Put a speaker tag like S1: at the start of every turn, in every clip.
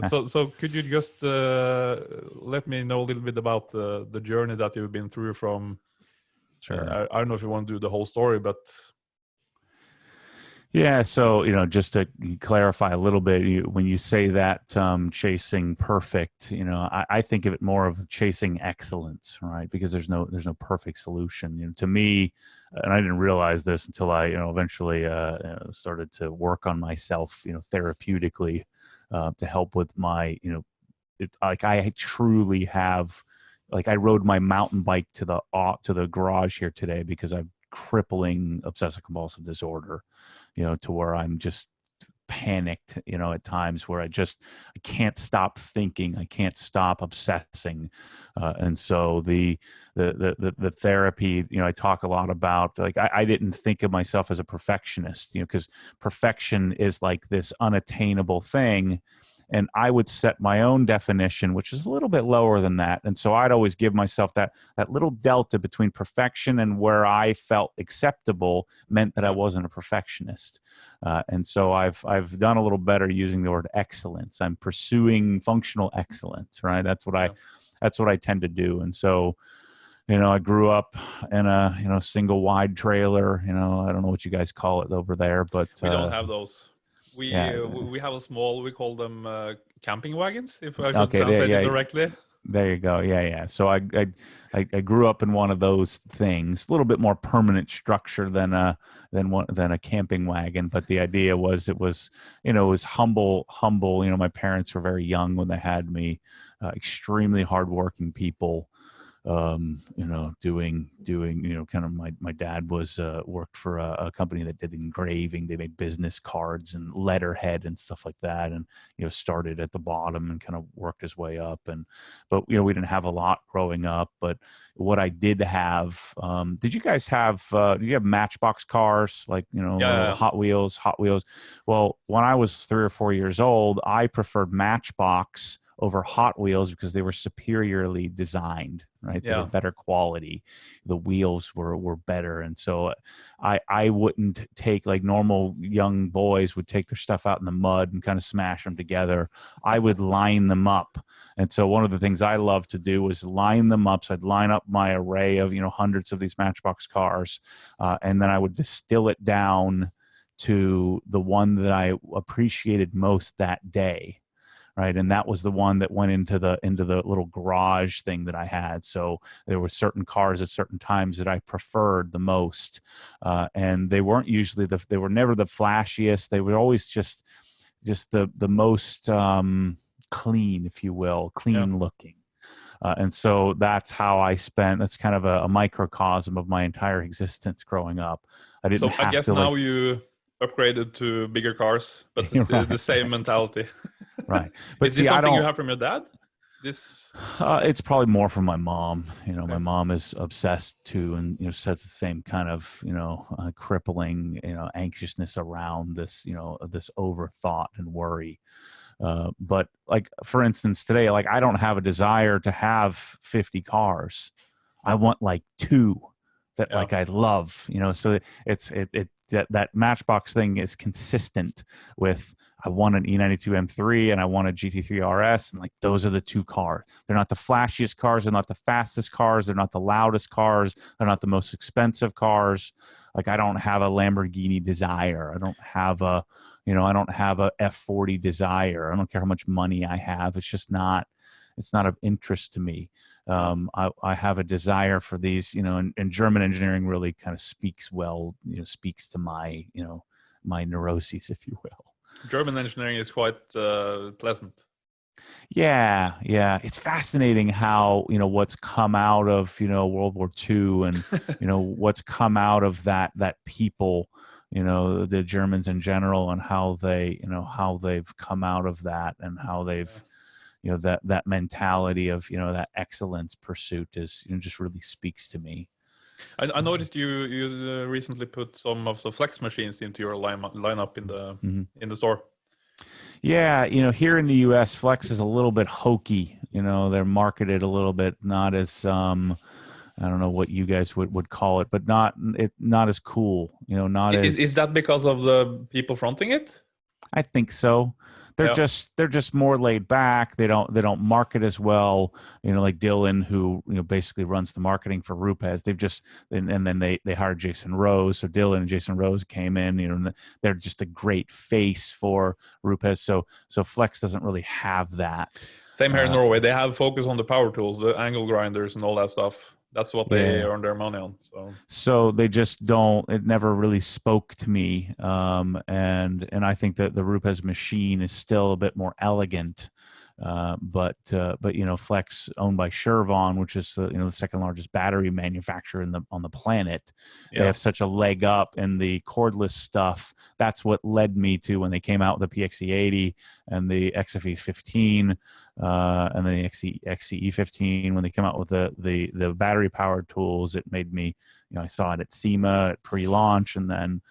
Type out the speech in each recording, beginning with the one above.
S1: So could you just let me know a little bit about the journey that you've been through from?
S2: Sure.
S1: I don't know if you want to do the whole story, but
S2: Yeah, so just to clarify a little bit, when you say that chasing perfect, I think of it more of chasing excellence, right? Because there's no perfect solution. To me, and I didn't realize this until I eventually started to work on myself, therapeutically, to help with my like I truly have, like I rode my mountain bike to the garage here today because I've crippling obsessive compulsive disorder, to where I'm just panicked, at times where I can't stop thinking, I can't stop obsessing, and so the therapy, I talk a lot about, like I didn't think of myself as a perfectionist, because perfection is like this unattainable thing. And I would set my own definition, which is a little bit lower than that. And so I'd always give myself that little delta between perfection and where I felt acceptable meant that I wasn't a perfectionist. And so I've done a little better using the word excellence. I'm pursuing functional excellence, right? That's what I tend to do. And so, I grew up in a single wide trailer. I don't know what you guys call it over there, but
S1: we don't have those. We have a small. We call them camping wagons. If I should translate it correctly.
S2: There you go. Yeah. So I grew up in one of those things, a little bit more permanent structure than a camping wagon. But the idea was it was humble. My parents were very young when they had me, extremely hardworking people. Doing kind of my dad was worked for a company that did engraving. They made business cards and letterhead and stuff like that, and started at the bottom and kind of worked his way up. But we didn't have a lot growing up. But what I did have, did you guys have? Did you have Matchbox cars, like Hot Wheels? Well, when I was 3 or 4 years old, I preferred Matchbox over Hot Wheels because they were superiorly designed, right? They were better quality. The wheels were better. And so I wouldn't take, like normal young boys would take their stuff out in the mud and kind of smash them together. I would line them up. And so one of the things I love to do was line them up. So I'd line up my array of, hundreds of these Matchbox cars. And then I would distill it down to the one that I appreciated most that day. Right. And that was the one that went into the little garage thing that I had. So there were certain cars at certain times that I preferred the most. And they weren't usually they were never the flashiest. They were always just the most clean, if you will, clean looking. And so that's how that's kind of a microcosm of my entire existence growing up. I
S1: guess now you upgraded to bigger cars, but it's still the same mentality.
S2: Right. But
S1: is this something you have from your dad?
S2: It's probably more from my mom. My mom is obsessed too, and says the same kind of crippling anxiousness around this this overthought and worry. But like, for instance, today, like I don't have a desire to have 50 cars. I want like 2 that like I love. So it's that Matchbox thing is consistent with. I want an E92 M3 and I want a GT3 RS, and like those are the 2 cars. They're not the flashiest cars, they're not the fastest cars, they're not the loudest cars, they're not the most expensive cars. Like I don't have a Lamborghini desire. I don't have a F40 desire. I don't care how much money I have. It's not of interest to me. I have a desire for these, and German engineering really kind of speaks to my, my neuroses, if you will.
S1: German engineering is quite pleasant.
S2: Yeah. It's fascinating how, what's come out of, World War II and, what's come out of that people, the Germans in general, and how they've come out of that, and how they've, that mentality of, that excellence pursuit is, just really speaks to me.
S1: I noticed you recently put some of the flex machines into your lineup in the store.
S2: Yeah, here in the U.S., flex is a little bit hokey. They're marketed a little bit not as I don't know what you guys would call it, but not as cool. Is
S1: that because of the people fronting it?
S2: I think so. They're
S1: Yeah.
S2: just more laid back. They don't market as well. Like Dylan, who basically runs the marketing for Rupes. And then they hired Jason Rose. So Dylan and Jason Rose came in. And they're just a great face for Rupes. So Flex doesn't really have that.
S1: Same here in Norway. They have focus on the power tools, the angle grinders, and all that stuff. That's what they earn their money on.
S2: So they just don't. It never really spoke to me, and I think that the Rupes machine is still a bit more elegant. But Flex, owned by Shervon, which is the second largest battery manufacturer on the planet, they have such a leg up in the cordless stuff. That's what led me to, when they came out with the PXE80 and the XFE 15, and then the XCE 15. When they came out with the battery powered tools, it made me, I saw it at SEMA at pre-launch, and then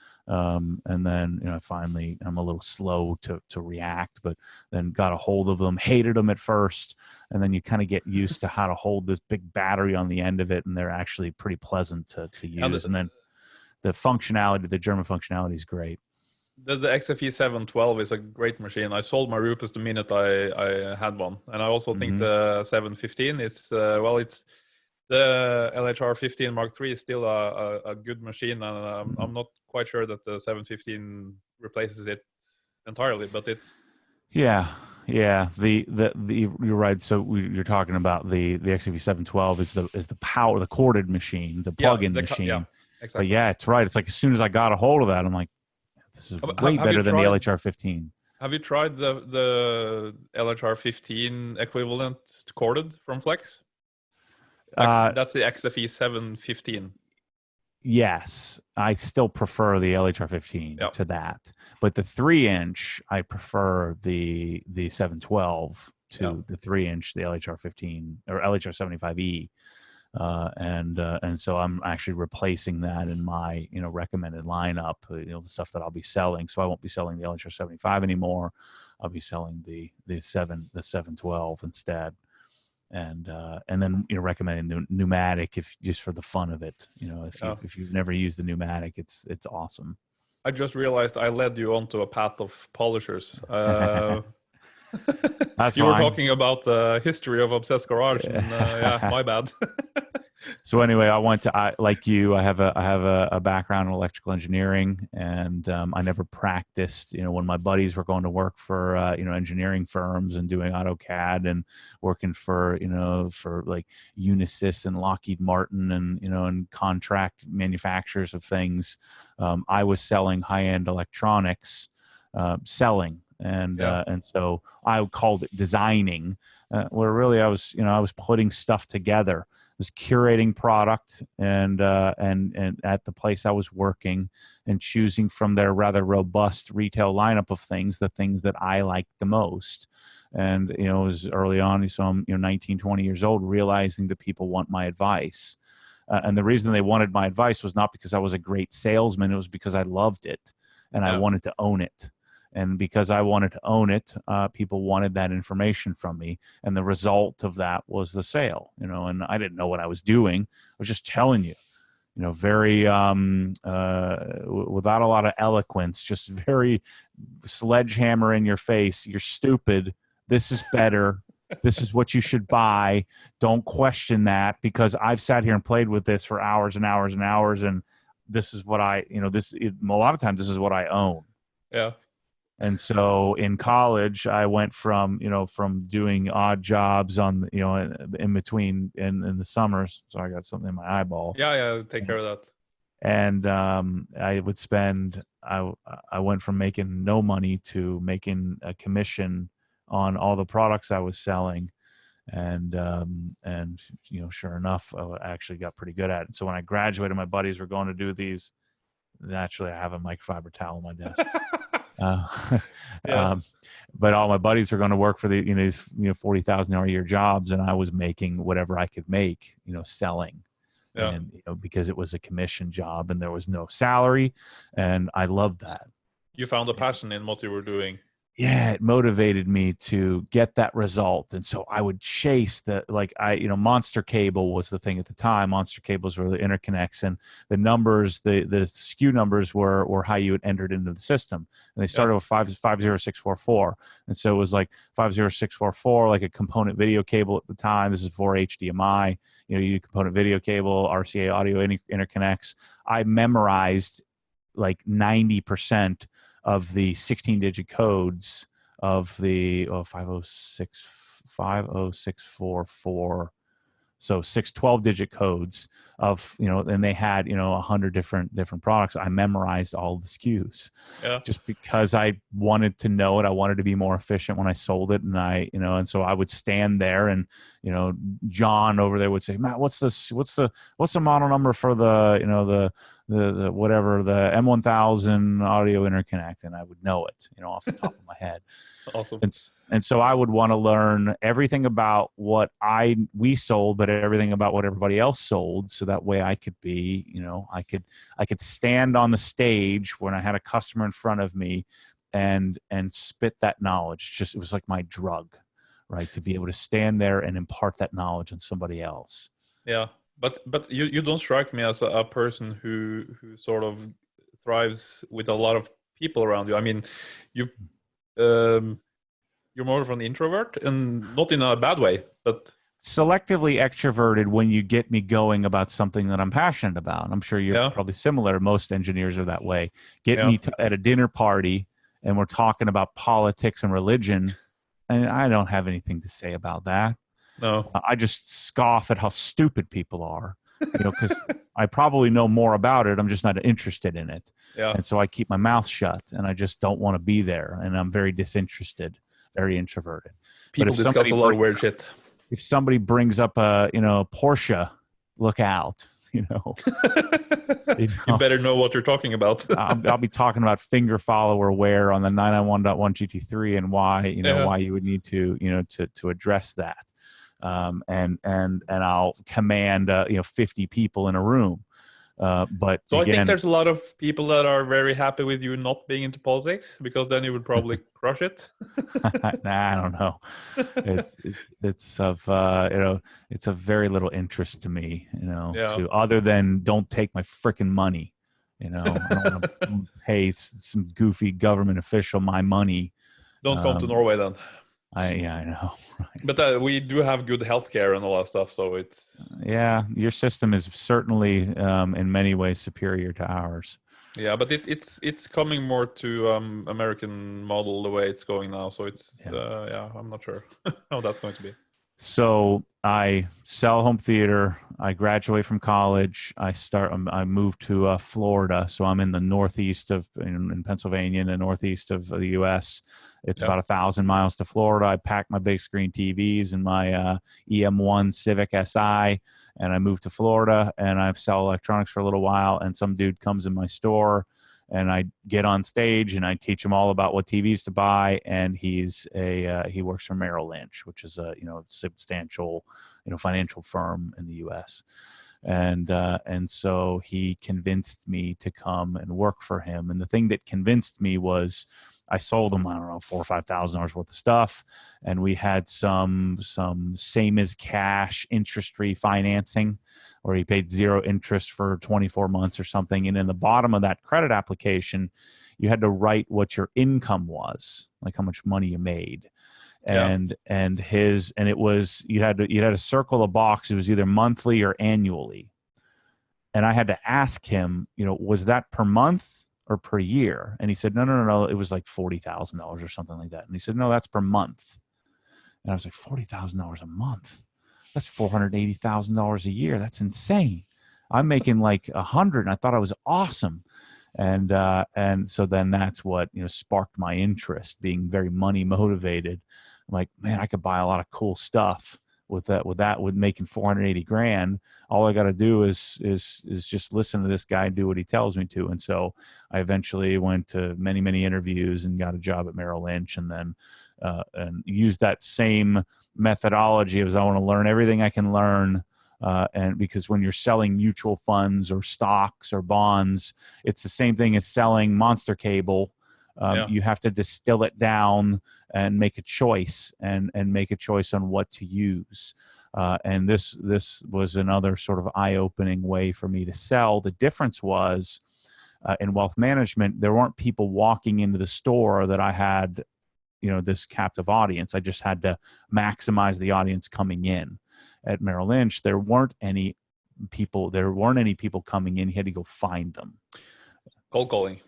S2: finally, I'm a little slow to react, but then got a hold of them, hated them at first, and then you kind of get used to how to hold this big battery on the end of it, and they're actually pretty pleasant to use. And then the functionality, the German functionality, is great.
S1: The XFE 712 is a great machine. I sold my Rupes the minute I had one, and I also think the 715 is it's the LHR 15 Mark III is still a good machine, and I'm not quite sure that the 715 replaces it entirely, but it's
S2: yeah. The you're right. So you're talking about the XFE 712 is the power, the corded machine, the plug-in machine.
S1: Yeah, exactly.
S2: But it's right. It's like as soon as I got a hold of that, I'm like, this is way better than the LHR 15.
S1: Have you tried the LHR 15 equivalent corded from Flex? That's the XFE 715.
S2: Yes, I still prefer the LHR 15 to that, but the 3-inch I prefer the 712 to the 3-inch, the LHR 15 or LHR 75E, and so I'm actually replacing that in my recommended lineup, the stuff that I'll be selling. So I won't be selling the LHR 75 anymore. I'll be selling the 712 instead. And then recommending the pneumatic, if just for the fun of it. If you've never used the pneumatic, it's awesome.
S1: I just realized I led you onto a path of polishers.
S2: That's
S1: you were talking about the history of Obsessed Garage, and my bad.
S2: So anyway, like you, I have a background in electrical engineering, and I never practiced. When my buddies were going to work for engineering firms and doing AutoCAD and working for like Unisys and Lockheed Martin and contract manufacturers of things, I was selling high-end electronics, and so I called it designing, where really I was putting stuff together. Was curating product and at the place I was working, and choosing from their rather robust retail lineup of things, the things that I liked the most. And it was early on, so I'm 19, 20 years old, realizing that people want my advice. And the reason they wanted my advice was not because I was a great salesman, it was because I loved it and I wanted to own it. And because I wanted to own it, people wanted that information from me. And the result of that was the sale, and I didn't know what I was doing. I was just telling you, very, without a lot of eloquence, just very sledgehammer in your face. You're stupid. This is better. This is what you should buy. Don't question that, because I've sat here and played with this for hours and hours and hours. And this is what a lot of times this is what I own.
S1: Yeah.
S2: And so in college, I went from doing odd jobs on, in between in the summers. So I got something in my eyeball.
S1: Yeah. Take care of that.
S2: And I would spend, I went from making no money to making a commission on all the products I was selling. And sure enough, I actually got pretty good at it. So when I graduated, my buddies were going to do these. Naturally, I have a microfiber towel on my desk. But all my buddies were going to work for the $40,000 a year jobs, and I was making whatever I could make, selling, and because it was a commission job and there was no salary, and I loved that.
S1: You found a passion in what you were doing.
S2: yeah, it motivated me to get that result. And so I would chase Monster cable was the thing at the time. Monster cables were the interconnects, and the numbers, the SKU numbers were how you had entered into the system. And they started with 50644. And so it was like 50644, like a component video cable at the time. This is for HDMI, you need component video cable, RCA audio interconnects. I memorized like 90% of the 16-digit codes of the 50644, so 6 12-digit codes of, and they had 100 different products. I memorized all the SKUs just because I wanted to know it. I wanted to be more efficient when I sold it, and and so I would stand there, and John over there would say, Matt, what's the model number for the whatever, the M1000 audio interconnect, and I would know it off the top of my head.
S1: Awesome.
S2: And so I would want to learn everything about what we sold, but everything about what everybody else sold, so that way I could be, I could stand on the stage when I had a customer in front of me and spit that knowledge. It was like my drug, right? To be able to stand there and impart that knowledge on somebody else.
S1: Yeah. But you don't strike me as a person who sort of thrives with a lot of people around you. I mean, you're more of an introvert, and not in a bad way, but
S2: selectively extroverted when you get me going about something that I'm passionate about. I'm sure you're probably similar. Most engineers are that way. Get me at a dinner party, and we're talking about politics and religion, and I don't have anything to say about that.
S1: No.
S2: I just scoff at how stupid people are, because I probably know more about it. I'm just not interested in it.
S1: Yeah.
S2: And so I keep my mouth shut, and I just don't want to be there. And I'm very disinterested, very introverted.
S1: People discuss a lot of weird shit.
S2: If somebody brings up a, Porsche, look out,
S1: You better know what you're talking about.
S2: I'll be talking about finger follower wear on the 991.1 GT3 and why, why you would need to, to address that. And I'll command 50 people in a room. But
S1: so again, I think there's a lot of people that are very happy with you not being into politics, because then you would probably crush it.
S2: Nah, I don't know. It's of it's of very little interest to me, to other than don't take my freaking money. I don't want to pay some goofy government official my money.
S1: Don't come to Norway then.
S2: I know. Right.
S1: But we do have good healthcare and all that stuff, so it's
S2: your system is certainly in many ways superior to ours.
S1: Yeah, but it's coming more to American model the way it's going now, so it's I'm not sure how that's going to be.
S2: So I sell home theater. I graduate from college. I moved to Florida. So I'm in the northeast in Pennsylvania, in the northeast of the U.S. It's about 1,000 miles to Florida. I packed my big screen TVs and my EM1 Civic Si, and I moved to Florida, and I sell electronics for a little while. And some dude comes in my store, and I get on stage and I teach him all about what TVs to buy. And he works for Merrill Lynch, which is a substantial financial firm in the U.S. And so he convinced me to come and work for him. And the thing that convinced me was I sold him, I don't know, $4,000 or $5,000 worth of stuff, and we had some same as cash interest-free financing, where he paid 0 interest for 24 months or something. And in the bottom of that credit application, you had to write what your income was, like how much money you made. And it was, you had to circle a box. It was either monthly or annually. And I had to ask him, was that per month or per year? And he said, no, it was like $40,000 or something like that. And he said, no, that's per month. And I was like, $40,000 a month? That's $480,000 a year. That's insane. I'm making like 100, and I thought I was awesome. And so then that's what sparked my interest, being very money motivated. I'm like, man, I could buy a lot of cool stuff with making 480 grand. All I got to do is just listen to this guy and do what he tells me to. And so I eventually went to many, many interviews and got a job at Merrill Lynch, and then and used that same methodology as I want to learn everything I can learn. And because when you're selling mutual funds or stocks or bonds, it's the same thing as selling Monster cable.
S1: Yeah.
S2: You have to distill it down and make a choice, and make a choice on what to use. And this was another sort of eye-opening way for me to sell. The difference was in wealth management, there weren't people walking into the store that I had, this captive audience. I just had to maximize the audience coming in. At Merrill Lynch, there weren't any people coming in. You had to go find them.
S1: Cold calling.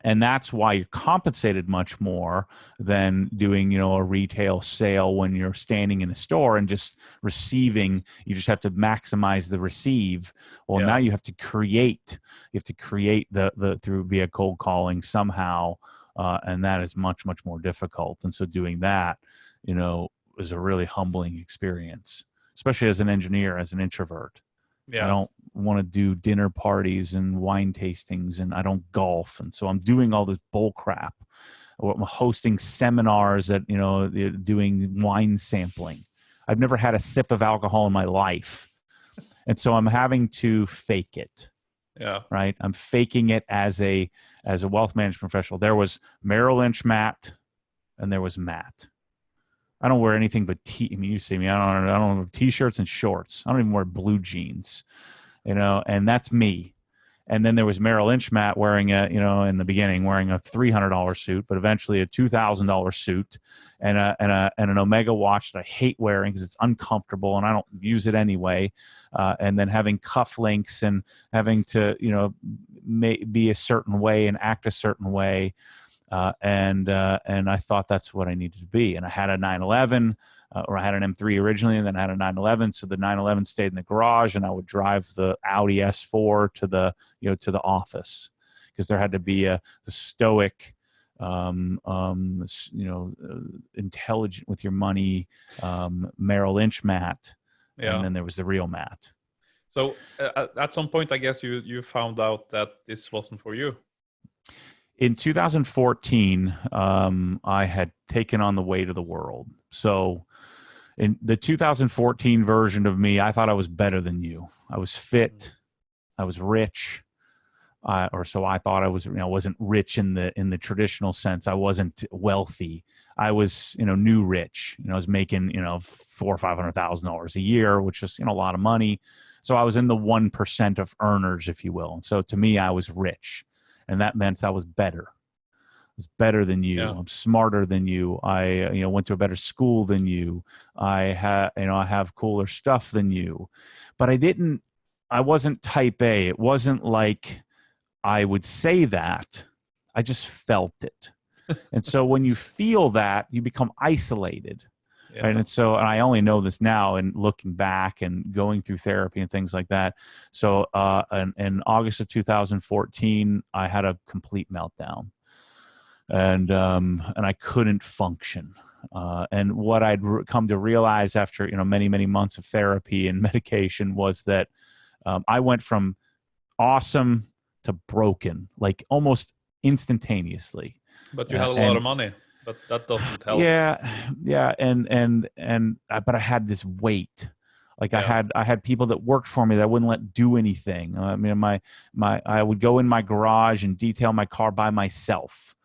S2: And that's why you're compensated much more than doing, a retail sale when you're standing in a store and just receiving. You just have to maximize the receive. Well, now you have to create. You have to create the through via cold calling somehow, and that is much, much more difficult. And so doing that, is a really humbling experience, especially as an engineer, as an introvert. I don't want to do dinner parties and wine tastings, and I don't golf. And so I'm doing all this bull crap. I'm hosting seminars that, doing wine sampling. I've never had a sip of alcohol in my life. And so I'm having to fake it.
S1: Yeah.
S2: Right. I'm faking it as a wealth management professional. There was Merrill Lynch Matt, and there was Matt. I don't wear anything but you see me. I don't wear t-shirts and shorts. I don't even wear blue jeans, and that's me. And then there was Merrill Lynch Matt wearing in the beginning wearing a $300 suit, but eventually a $2,000 suit and an Omega watch that I hate wearing because it's uncomfortable and I don't use it anyway. And then having cufflinks and having to, be a certain way and act a certain way. And I thought that's what I needed to be. And I had a 911, or I had an M3 originally, and then I had a 911. So the 911 stayed in the garage, and I would drive the Audi S4 to the office, because there had to be the stoic, intelligent with your money, Merrill Lynch Matt, and then there was the real Matt.
S1: So at some point, I guess you found out that this wasn't for you.
S2: In 2014, I had taken on the weight of the world. So in the 2014 version of me, I thought I was better than you. I was fit. I was rich. Or so I thought I was. I wasn't rich in the traditional sense. I wasn't wealthy. I was, new rich. I was making, $400,000 or $500,000 a year, which is, a lot of money. So I was in the 1% of earners, if you will. And so to me, I was rich. And that meant I was better. I was better than you. Yeah. I'm smarter than you. I, went to a better school than you. I have cooler stuff than you. But I wasn't type A. It wasn't like I would say that. I just felt it. And so when you feel that, you become isolated. Yeah. Right? And so, and I only know this now and looking back and going through therapy and things like that. So in August of 2014, I had a complete meltdown, and I couldn't function. And what I'd come to realize after, many, many months of therapy and medication was that I went from awesome to broken, like almost instantaneously.
S1: But you had a lot of money. But that doesn't help.
S2: Yeah, and but I had this weight. Like I had people that worked for me that wouldn't let do anything. I mean, I would go in my garage and detail my car by myself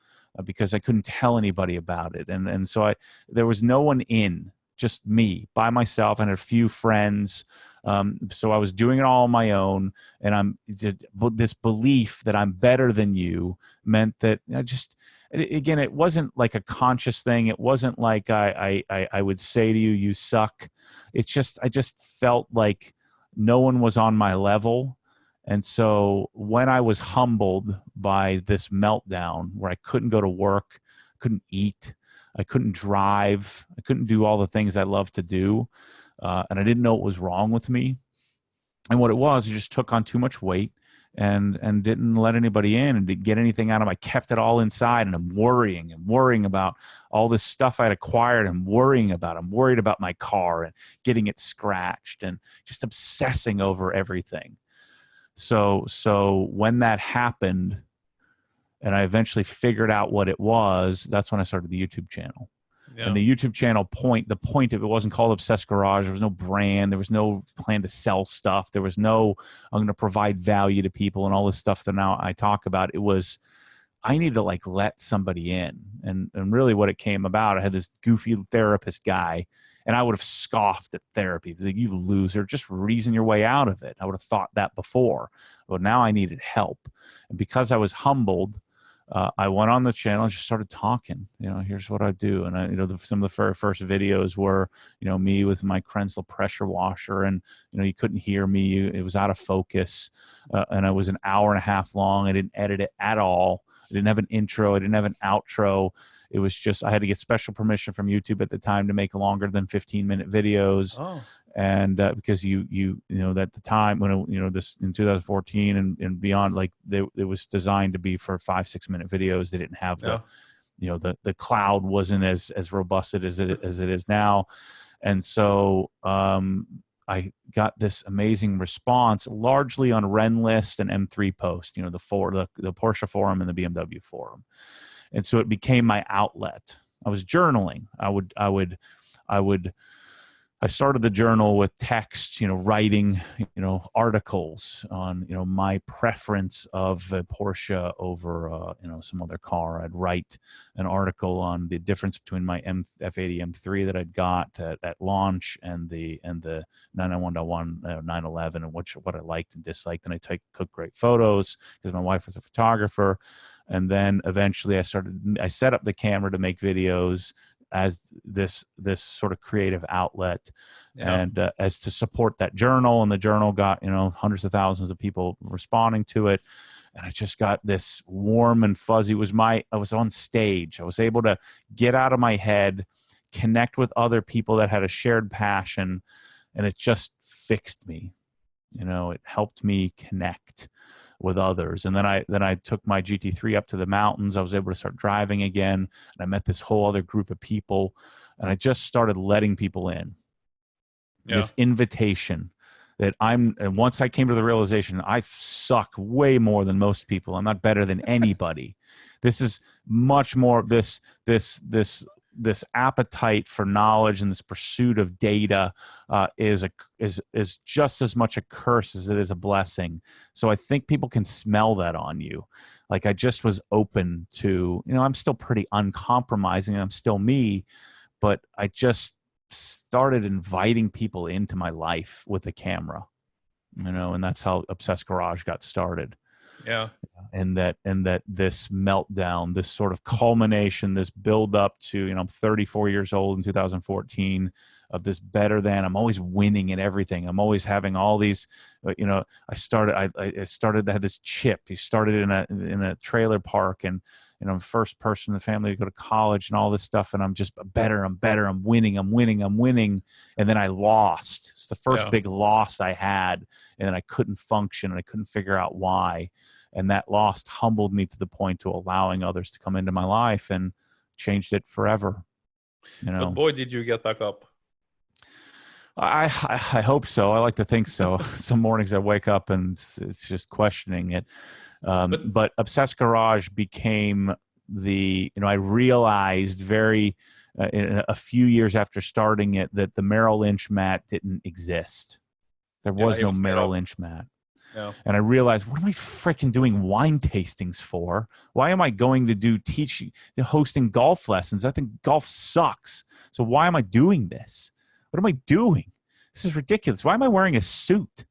S2: because I couldn't tell anybody about it, and so there was no one in, just me by myself and a few friends. So I was doing it all on my own, and this belief that I'm better than you meant that again, it wasn't like a conscious thing. It wasn't like I would say to you, you suck. It's just, I just felt like no one was on my level. And so when I was humbled by this meltdown where I couldn't go to work, couldn't eat, I couldn't drive, I couldn't do all the things I love to do, and I didn't know what was wrong with me. And what it was, I just took on too much weight. And didn't let anybody in and didn't get anything out of them. I kept it all inside, and I'm worrying about all this stuff I'd acquired. I'm worried about my car and getting it scratched and just obsessing over everything. So when that happened and I eventually figured out what it was, that's when I started the YouTube channel. Yeah. And the YouTube channel the point of it wasn't called Obsessed Garage. There was no brand. There was no plan to sell stuff. There was no, I'm going to provide value to people and all this stuff that now I talk about. It was, I need to like let somebody in. And really what it came about, I had this goofy therapist guy, and I would have scoffed at therapy. Like, you loser, just reason your way out of it. I would have thought that before. But now I needed help. And because I was humbled, I went on the channel and just started talking. Here's what I do. And some of the very first videos were, me with my Krensel pressure washer, and you couldn't hear me. It was out of focus, and it was an hour and a half long. I didn't edit it at all. I didn't have an intro. I didn't have an outro. It was just, I had to get special permission from YouTube at the time to make longer than 15-minute videos.
S1: Oh.
S2: And because at the time when this in 2014 and beyond, like it was designed to be for 5-6 minute videos. They didn't have the cloud wasn't as robust as it is now. And so I got this amazing response, largely on Renlist and M3 Post, the Porsche forum and the BMW forum. And so it became my outlet. I was journaling. I started the journal with text, writing, articles on, my preference of a Porsche over, some other car. I'd write an article on the difference between my F80 M3 that I'd got at launch and the 991.1 911, and what I liked and disliked. And I took great photos because my wife was a photographer. And then eventually I set up the camera to make videos as this sort of creative outlet, and as to support that journal. And the journal got hundreds of thousands of people responding to it, and I just got this warm and fuzzy. I was on stage. I was able to get out of my head, connect with other people that had a shared passion, and it just fixed me. It helped me connect with others. And then I took my GT3 up to the mountains. I was able to start driving again, and I met this whole other group of people, and I just started letting people in. This invitation that and once I came to the realization, I suck way more than most people. I'm not better than anybody. This is much more this appetite for knowledge and this pursuit of data is just as much a curse as it is a blessing. So I think people can smell that on you. Like, I just was open to, I'm still pretty uncompromising. I'm still me, but I just started inviting people into my life with the camera, and that's how Obsessed Garage got started.
S1: Yeah.
S2: And that this meltdown, this sort of culmination, this build up to, I'm 34 years old in 2014, of this better than, I'm always winning at everything. I'm always having all these, I started to have this chip. He started in a trailer park, and I'm the first person in the family to go to college and all this stuff. And I'm just better. I'm winning. And then I lost. It's the first big loss I had. And then I couldn't function, and I couldn't figure out why. And that loss humbled me to the point to allowing others to come into my life, and changed it forever.
S1: But boy, did you get back up.
S2: I hope so. I like to think so. Some mornings I wake up and it's just questioning it. But Obsessed Garage became I realized in a few years after starting it that the Merrill Lynch Matt didn't exist. There was no Merrill Lynch Matt.
S1: Yeah.
S2: And I realized, what am I freaking doing wine tastings for? Why am I going to hosting golf lessons? I think golf sucks. So why am I doing this? What am I doing? This is ridiculous. Why am I wearing a suit?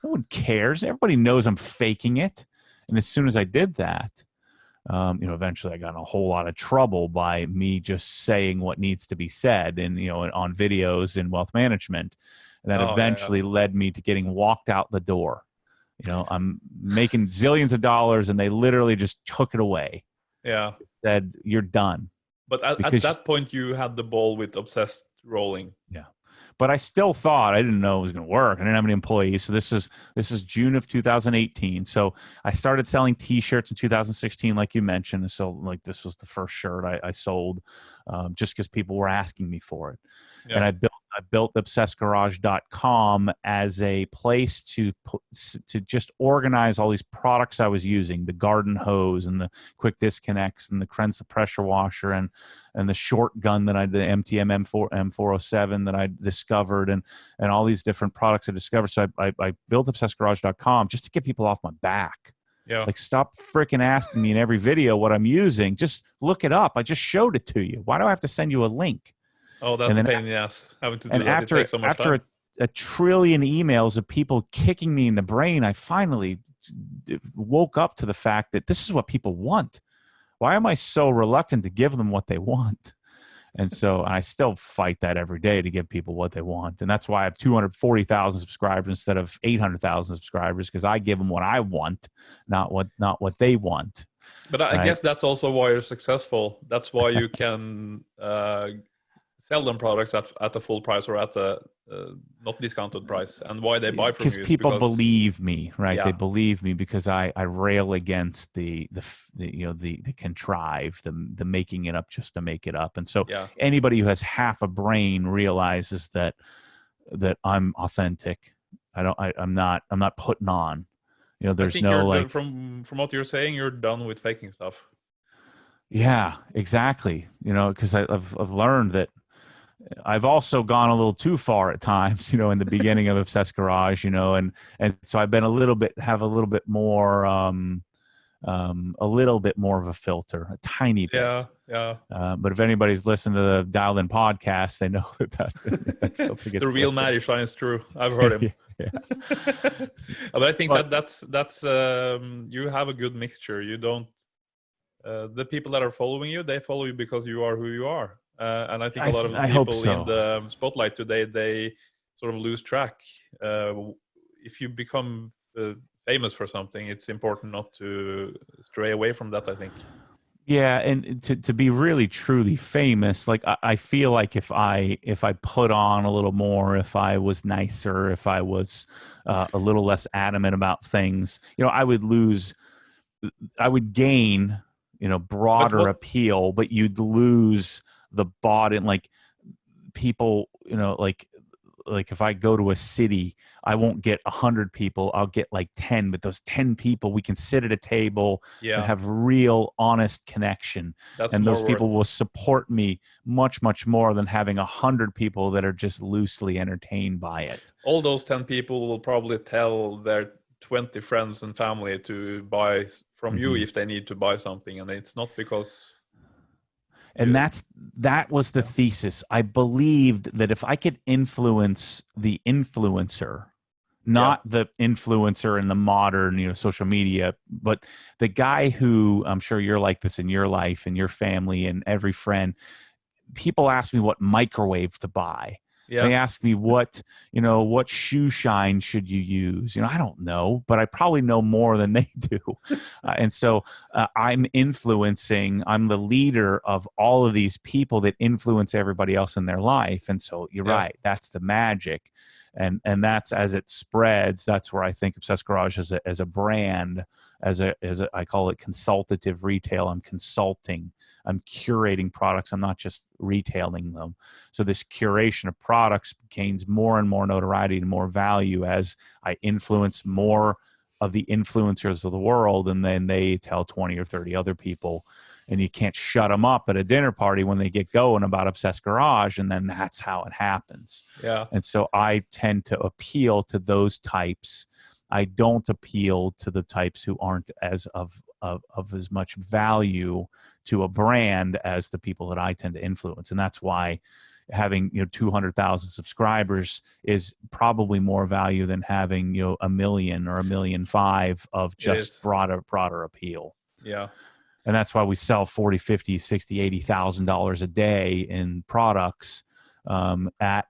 S2: No one cares. Everybody knows I'm faking it. And as soon as I did that, eventually I got in a whole lot of trouble by me just saying what needs to be said and, on videos in wealth management. And that eventually led me to getting walked out the door. I'm making zillions of dollars, and they literally just took it away.
S1: Yeah.
S2: Said, you're done.
S1: But at that point, you had the ball with Obsessed rolling.
S2: Yeah. But I still thought, I didn't know it was going to work. I didn't have any employees. So this is June of 2018. So I started selling T-shirts in 2016, like you mentioned. So like this was the first shirt I sold, just because people were asking me for it. Yeah. And I built obsessedgarage.com as a place to just organize all these products I was using, the garden hose and the quick disconnects and the Krensel pressure washer and the short gun that the MTM M407 that I discovered and all these different products I discovered. So I built obsessedgarage.com just to get people off my back.
S1: Yeah.
S2: Like, stop freaking asking me in every video what I'm using. Just look it up. I just showed it to you. Why do I have to send you a link?
S1: Oh, that's
S2: And
S1: a
S2: then
S1: pain in the ass having to
S2: and
S1: do that. It takes so much
S2: after
S1: time.
S2: a trillion emails of people kicking me in the brain, I finally woke up to the fact that this is what people want. Why am I so reluctant to give them what they want? And so I still fight that every day to give people what they want. And that's why I have 240,000 subscribers instead of 800,000 subscribers, because I give them what I want, not what they want.
S1: But I
S2: Right?
S1: guess that's also why you're successful. That's why you can sell them products at a full price or at a not discounted price, and why they buy from
S2: Because
S1: you is
S2: people
S1: because
S2: believe me, right? They
S1: yeah,
S2: believe me because I rail against the contrive, the making it up just to make it up. And so
S1: yeah.
S2: anybody who has half a brain realizes that I'm authentic. I'm not putting on.
S1: I
S2: There's
S1: think
S2: no
S1: you're
S2: like,
S1: from what you're saying, you're done with faking stuff.
S2: yeah, exactly. Because I've learned that I've also gone a little too far at times, in the beginning of Obsessed Garage, and so I've been have a little bit more, a little bit more of a filter, a tiny
S1: Yeah,
S2: bit.
S1: yeah.
S2: But if anybody's listened to the Dialed In podcast, they know that filter
S1: The
S2: gets
S1: real
S2: lifted.
S1: Matty shines through. I've heard him.
S2: Yeah.
S1: But I think
S2: But
S1: that's you have a good mixture. You don't the people that are following you, they follow you because you are who you are. And I think a lot of the
S2: I hope
S1: people in
S2: so.
S1: the spotlight today, they sort of lose track. If you become famous for something, it's important not to stray away from that, I think.
S2: Yeah, and to be really truly famous, like I feel like if I put on a little more, if I was nicer, if I was a little less adamant about things, I would gain,
S1: But
S2: broader
S1: what
S2: appeal, but you'd lose the bought in, like, people, like if I go to a city, I won't get 100 people. I'll get like 10, but those 10 people, we can sit at a table and
S1: yeah,
S2: have real, honest connection.
S1: that's
S2: And those
S1: more
S2: people
S1: worth.
S2: will support me much, much more than having 100 people that are just loosely entertained by it.
S1: All those 10 people will probably tell their 20 friends and family to buy from you
S2: Hmm.
S1: if they need to buy something, and it's not because
S2: And
S1: you
S2: that was the
S1: yeah,
S2: thesis. I believed that if I could influence the influencer,
S1: yeah,
S2: not the influencer in the modern, social media, but the guy who, I'm sure you're like this in your life and your family and every friend. People ask me what microwave to buy.
S1: yeah.
S2: They ask me what shoe shine should you use? I don't know, but I probably know more than they do. And so I'm the leader of all of these people that influence everybody else in their life. And so you're
S1: Yeah.
S2: right. That's the magic. And that's, as it spreads, that's where I think Obsessed Garage as a brand, as a I call it consultative retail. I'm consulting. I'm curating products. I'm not just retailing them. So this curation of products gains more and more notoriety and more value as I influence more of the influencers of the world, and then they tell 20 or 30 other people. And you can't shut them up at a dinner party when they get going about Obsessed Garage, and then that's how it happens.
S1: Yeah.
S2: And so I tend to appeal to those types. I don't appeal to the types who aren't as of as much value to a brand as the people that I tend to influence. And that's why having 200,000 subscribers is probably more value than having 1 million or 1.5 million of
S1: It
S2: just
S1: is.
S2: broader appeal.
S1: Yeah.
S2: And that's why we sell 40, 50, 60, $80,000 a day in products at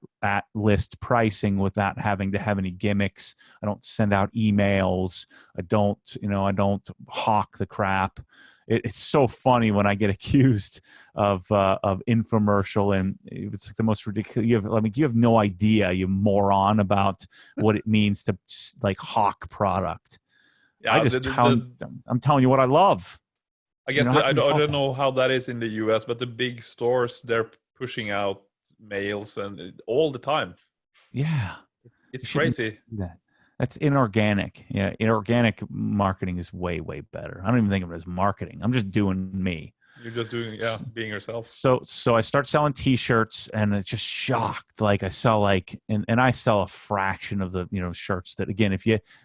S2: list pricing without having to have any gimmicks. I don't send out emails. I don't hawk the crap. It's so funny when I get accused of infomercial, and it's like the most ridiculous. You have no idea, you moron, about what it means to like hawk product.
S1: Yeah.
S2: I'm telling you what I love.
S1: I guess
S2: How
S1: I
S2: can you
S1: don't, I
S2: fault
S1: don't
S2: that?
S1: know how that is in the US, but the big stores, they're pushing out mails and all the time.
S2: Yeah,
S1: It's
S2: you shouldn't
S1: crazy.
S2: do that. That's inorganic. Yeah, inorganic marketing is way, way better. I don't even think of it as marketing. I'm just doing me.
S1: You're just doing, being yourself.
S2: So I start selling T-shirts, and it's just shocked. Like I sell and I sell a fraction of the shirts that, again,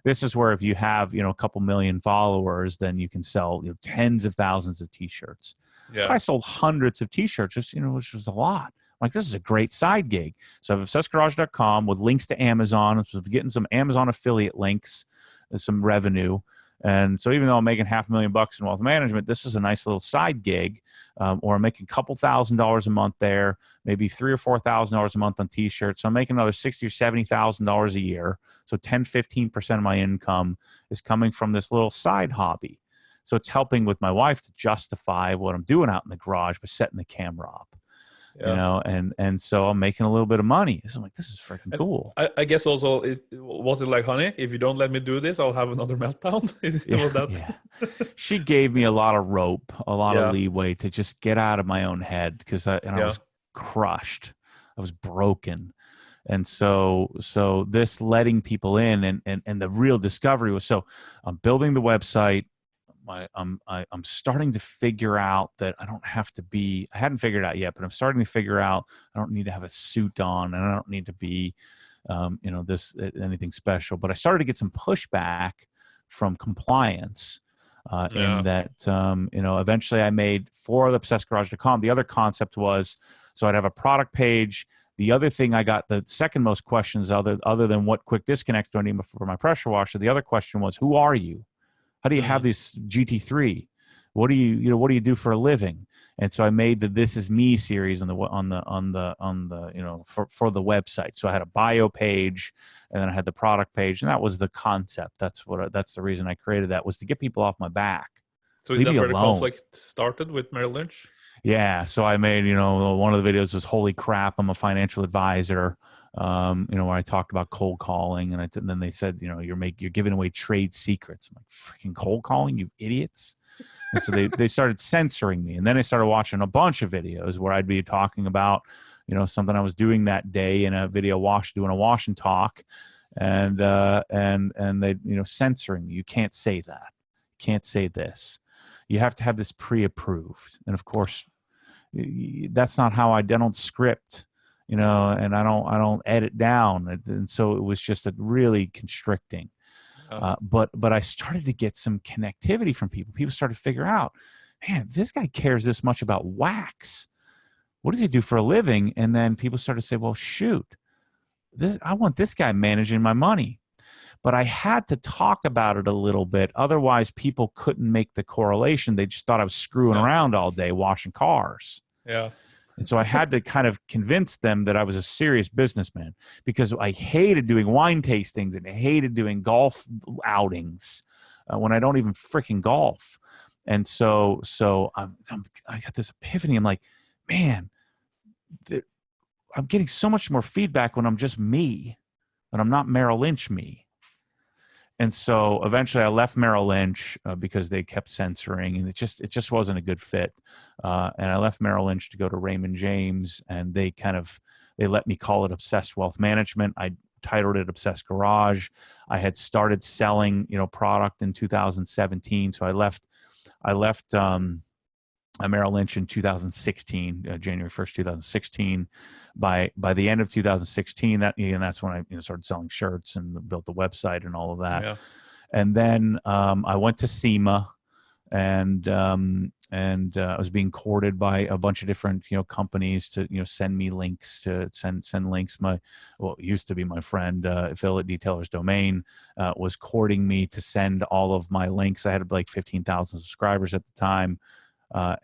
S2: this is where if you have a couple million followers, then you can sell tens of thousands of T-shirts.
S1: Yeah.
S2: But I sold hundreds of T-shirts, just which was a lot. Like, this is a great side gig. So I have obsessedgarage.com with links to Amazon. So I'm getting some Amazon affiliate links and some revenue. And so even though I'm making $500,000 in wealth management, this is a nice little side gig, or I'm making a couple $1,000s a month there, maybe $3,000 or $4,000 a month on T-shirts. So I'm making another $60,000 or $70,000 a year. So 10-15% of my income is coming from this little side hobby. So it's helping with my wife to justify what I'm doing out in the garage by setting the camera up.
S1: Yeah.
S2: And so I'm making a little bit of money. So I'm like, this is freaking cool.
S1: I guess also, was it like, honey, if you don't let me do this, I'll have another meltdown?
S2: Yeah. She gave me a lot of rope, a lot of leeway to just get out of my own head, because I was crushed. I was broken. And so this letting people in and the real discovery was, so I'm building the website. I'm starting to figure out that I don't have to be, I hadn't figured it out yet, but I'm starting to figure out I don't need to have a suit on, and I don't need to be, anything special. But I started to get some pushback from compliance in that, eventually I made for the obsessedgarage.com. The other concept was, so I'd have a product page. The other thing I got, the second most questions other than what quick disconnects do I need for my pressure washer, the other question was, who are you? How do you have this GT3? What do you do for a living? And so I made the "This Is Me" series for the website. So I had a bio page, and then I had the product page, and that was the concept. That's the reason I created that, was to get people off my back.
S1: So is that where the conflict started with Merrill Lynch?
S2: Yeah. So I made, one of the videos was, "Holy crap, I'm a financial advisor." Where I talked about cold calling, and then they said, you're giving away trade secrets. I'm like, freaking cold calling, you idiots. And so they started censoring me. And then I started watching a bunch of videos where I'd be talking about, something I was doing that day in a video, doing a wash and talk, and they, censoring me. You can't say that. You can't say this. You have to have this pre-approved. And of course, that's not how I don't script. And I don't edit down, and so it was just a really constricting. But I started to get some connectivity from people. People started to figure out, man, this guy cares this much about wax. What does he do for a living? And then people started to say, well, shoot, I want this guy managing my money. But I had to talk about it a little bit. Otherwise, people couldn't make the correlation. They just thought I was screwing around all day washing cars.
S1: Yeah.
S2: And so I had to kind of convince them that I was a serious businessman, because I hated doing wine tastings and I hated doing golf outings when I don't even freaking golf. And so I got this epiphany. I'm like, man, I'm getting so much more feedback when I'm just me, when I'm not Merrill Lynch me. And so eventually I left Merrill Lynch because they kept censoring, and it just wasn't a good fit. And I left Merrill Lynch to go to Raymond James, and they let me call it Obsessed Wealth Management. I titled it Obsessed Garage. I had started selling, product in 2017. So I left Merrill Lynch in 2016, January 1st, 2016. By the end of 2016, that's when I started selling shirts and built the website and all of that.
S1: Yeah.
S2: And then I went to SEMA, and I was being courted by a bunch of different companies to send me links, to send links. It used to be my friend Phil at Detailer's Domain was courting me to send all of my links. I had like 15,000 subscribers at the time. No,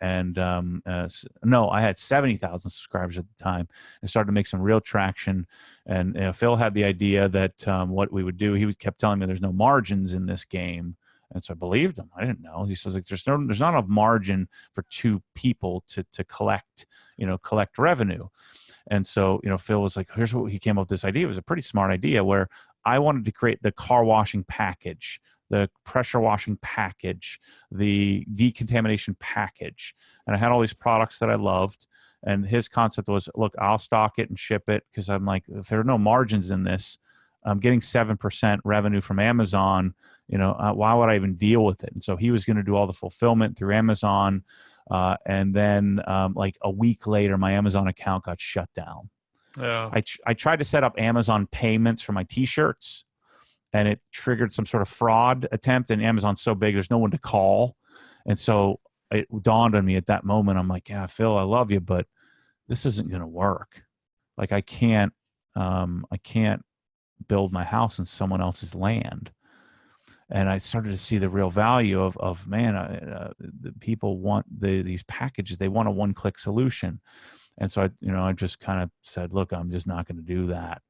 S2: I had 70,000 subscribers at the time, and started to make some real traction. And Phil had the idea that what we would do, he kept telling me there's no margins in this game. And so I believed him. I didn't know. He says, like, there's not enough margin for two people to collect revenue. And so, Phil was like, here's what he came up with this idea. It was a pretty smart idea, where I wanted to create the car washing package, the pressure washing package, the decontamination package. And I had all these products that I loved. And his concept was, look, I'll stock it and ship it, because I'm like, if there are no margins in this, I'm getting 7% revenue from Amazon. Why would I even deal with it? And so he was going to do all the fulfillment through Amazon. And then like a week later, my Amazon account got shut down.
S1: Yeah.
S2: I tried to set up Amazon payments for my T-shirts, and it triggered some sort of fraud attempt. And Amazon's so big, there's no one to call. And so it dawned on me at that moment. I'm like, yeah, Phil, I love you, but this isn't going to work. Like I can't build my house in someone else's land. And I started to see the real value of man, the people want these packages. They want a one-click solution. And so I just kind of said, look, I'm just not going to do that.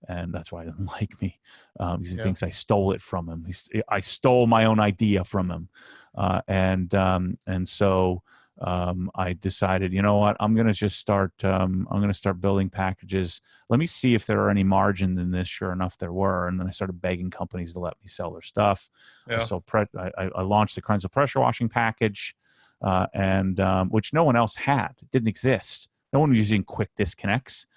S2: And that's why he didn't like me, because he thinks I stole it from him. I stole my own idea from him. And so I decided, you know what, I'm going to just start, I'm going to start building packages. Let me see if there are any margin in this. Sure enough, there were. And then I started begging companies to let me sell their stuff.
S1: Yeah.
S2: I launched the Krenzel pressure washing package, and which no one else had. It didn't exist. No one was using quick disconnects.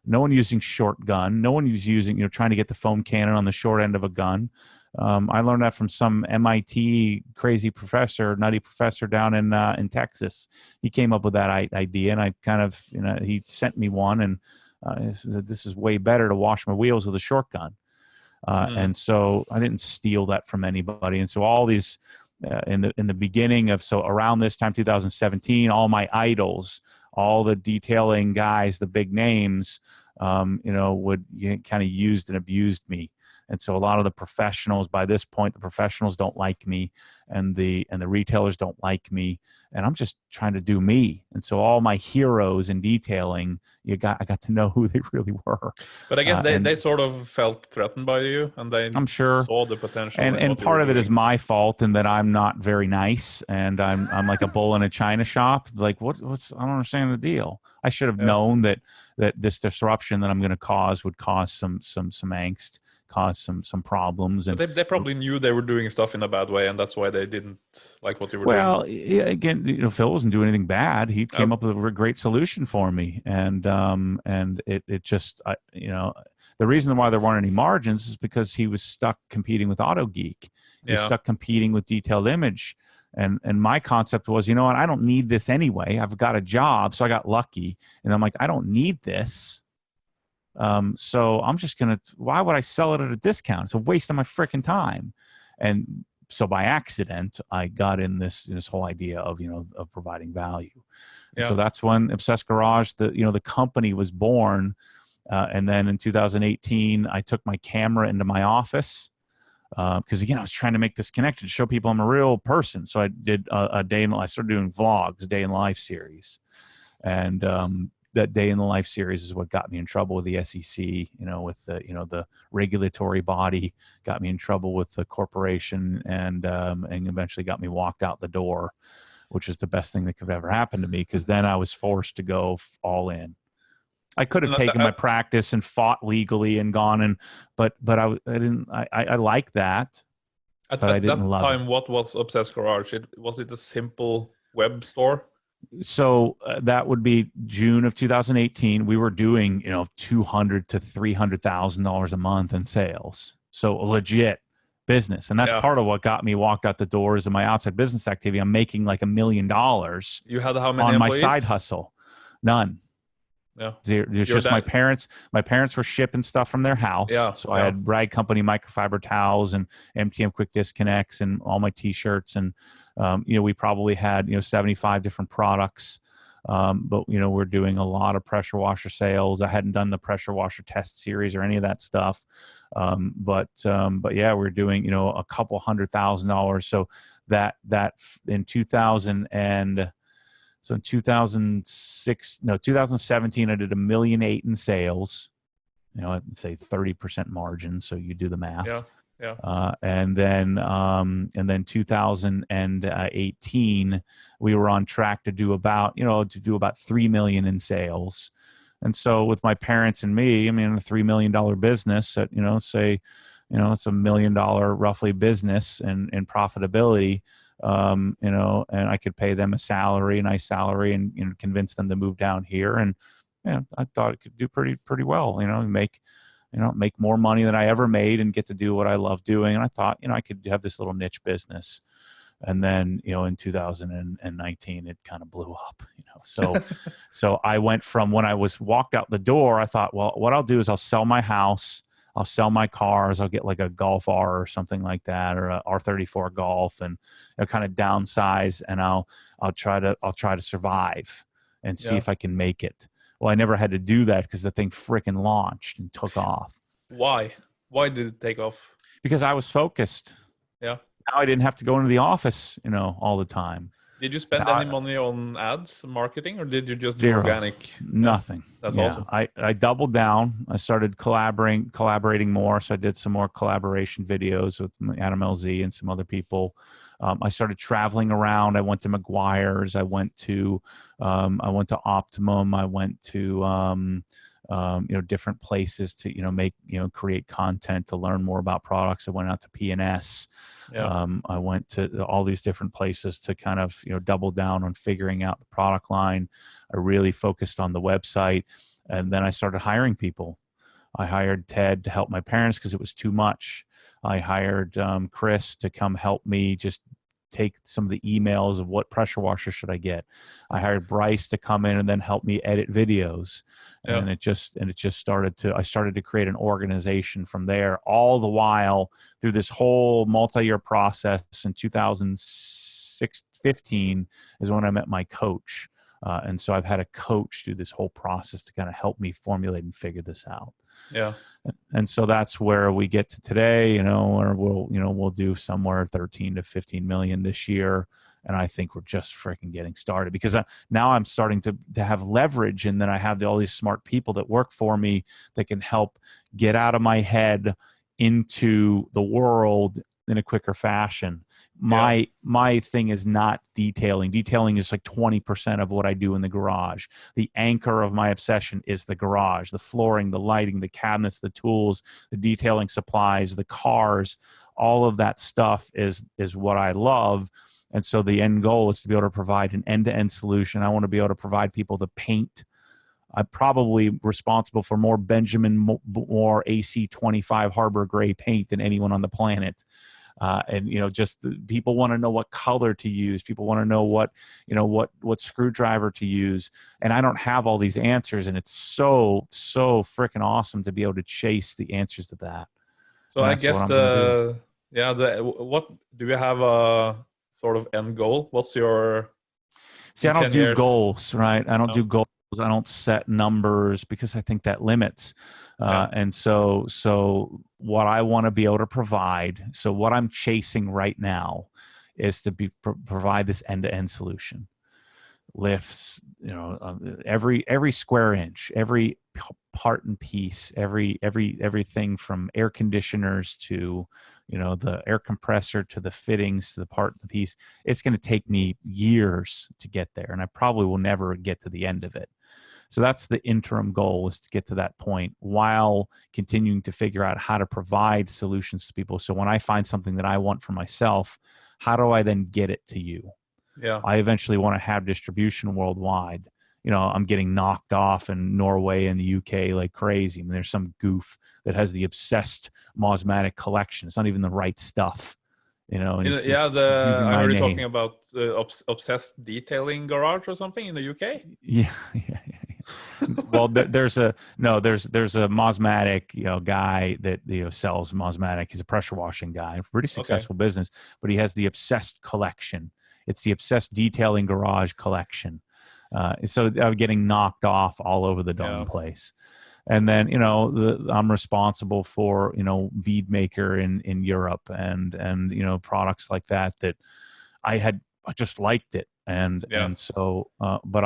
S2: No one using short gun. No one was using, trying to get the foam cannon on the short end of a gun. I learned that from some MIT crazy professor, nutty professor down in Texas. He came up with that idea, and I kind of, he sent me one, and he said, this is way better to wash my wheels with a short gun. And so I didn't steal that from anybody. And so all these, in the beginning of, so around this time, 2017, all my idols, all the detailing guys, the big names, would kind of used and abused me. And so a lot of the professionals, by this point, the professionals don't like me, and the retailers don't like me, and I'm just trying to do me. And so all my heroes in detailing, I got to know who they really were.
S1: But I guess they sort of felt threatened by you, and they
S2: I'm sure
S1: saw the potential.
S2: And part of it is my fault in that I'm not very nice, and I'm like a bull in a china shop. Like what's I don't understand the deal. I should have known that this disruption that I'm going to cause would cause some angst, cause some problems. And
S1: but they probably knew they were doing stuff in a bad way, and that's why they didn't like what you were doing.
S2: Well, again, Phil wasn't doing anything bad. He came up with a great solution for me, and it just the reason why there weren't any margins is because he was stuck competing with AutoGeek. He was stuck competing with Detailed Image. And my concept was, you know what, I don't need this anyway. I've got a job, so I got lucky. And I'm like, I don't need this. So I'm just going to, why would I sell it at a discount? It's a waste of my freaking time. And so by accident, I got in this whole idea of, of providing value. And so that's when Obsessed Garage, the company was born. And then in 2018, I took my camera into my office because, again, I was trying to make this connection to show people I'm a real person. So I did I started doing vlogs, day in life series. And that day in the life series is what got me in trouble with the SEC, with the regulatory body, got me in trouble with the corporation, and eventually got me walked out the door, which is the best thing that could ever happen to me, because then I was forced to go all in. I could have taken my practice and fought legally and gone, but I didn't. I like that.
S1: At that time, what was Obsessed Garage? Was it a simple web store?
S2: So that would be June of 2018. We were doing, $200,000 to $300,000 a month in sales. So a legit business. And that's part of what got me walked out the doors of my outside business activity. I'm making like $1 million.
S1: You had how many
S2: on
S1: employees?
S2: My side hustle? None.
S1: Yeah.
S2: It's just my parents. My parents were shipping stuff from their house. So I had Rag Company microfiber towels and MTM quick disconnects and all my T-shirts, and we probably had 75 different products. But we're doing a lot of pressure washer sales. I hadn't done the pressure washer test series or any of that stuff. But yeah, we're doing a couple $100,000. So that in 2017, I did $1.8 million in sales. I'd say 30% margin. So you do the math.
S1: Yeah.
S2: And then 2018, we were on track to do about $3 million in sales. And so with my parents and me, a $3 million business at, it's a $1 million roughly business and profitability. And I could pay them a nice salary, and convince them to move down here. And I thought it could do pretty well. Make more money than I ever made, and get to do what I love doing. And I thought, I could have this little niche business. And then, in 2019, it kind of blew up, So I went from when I was walked out the door, I thought, well, what I'll do is I'll sell my house, I'll sell my cars, I'll get like a Golf R or something like that, or a R34 Golf, and kind of downsize, and I'll try to survive and see if I can make it. Well, I never had to do that because the thing freaking launched and took off.
S1: Why? Why did it take off?
S2: Because I was focused.
S1: Yeah.
S2: Now I didn't have to go into the office, all the time.
S1: Did you spend any money on ads, marketing, or did you just do
S2: zero.
S1: Organic?
S2: Nothing.
S1: That's awesome.
S2: I doubled down. I started collaborating more. So I did some more collaboration videos with Adam LZ and some other people. I started traveling around. I went to McGuire's. I went to Optimum. I went to different places to create content, to learn more about products. I went out to P&S. I went to all these different places to kind of double down on figuring out the product line. I really focused on the website, and then I started hiring people. I hired Ted to help my parents because it was too much. I hired Chris to come help me just take some of the emails of what pressure washer should I get. I hired Bryce to come in and then help me edit videos. And it just started to, I started to create an organization from there, all the while through this whole multi-year process. In 2015 is when I met my coach. And so I've had a coach do this whole process to kind of help me formulate and figure this out.
S1: Yeah.
S2: And so that's where we get to today, or we'll do somewhere 13 to 15 million this year. And I think we're just freaking getting started, because now I'm starting to have leverage. And then I have all these smart people that work for me that can help get out of my head into the world in a quicker fashion. My thing is not detailing. Detailing is like 20% of what I do in the garage. The anchor of my obsession is the garage, the flooring, the lighting, the cabinets, the tools, the detailing supplies, the cars. All of that stuff is what I love. And so the end goal is to be able to provide an end-to-end solution. I want to be able to provide people the paint. I'm probably responsible for more Benjamin Moore AC25 Harbor Gray paint than anyone on the planet. And just people want to know what color to use. People want to know what screwdriver to use. And I don't have all these answers. And it's so freaking awesome to be able to chase the answers to that.
S1: So I guess what do you have a sort of end goal? What's your?
S2: See, I don't do goals, right? I don't do goals. I don't set numbers because I think that limits. And so what I want to be able to provide, so what I'm chasing right now is to provide this end-to-end solution. Lifts, every square inch, every part and piece, everything from air conditioners to the air compressor to the fittings to the part and the piece. It's going to take me years to get there, and I probably will never get to the end of it. So that's the interim goal, is to get to that point while continuing to figure out how to provide solutions to people. So when I find something that I want for myself, how do I then get it to you?
S1: Yeah.
S2: I eventually want to have distribution worldwide. I'm getting knocked off in Norway and the UK like crazy. I mean, there's some goof that has the obsessed Mosmatic collection. It's not even the right stuff. And
S1: I'm already talking about obsessed detailing garage or something in the UK.
S2: Yeah. Well, there's a Mosmatic guy that sells Mosmatic. He's a pressure washing guy, pretty successful business, but he has the obsessed collection. It's the obsessed detailing garage collection. So I'm getting knocked off all over the darn place. And then I'm responsible for bead maker in Europe and products like that I just liked it. And so but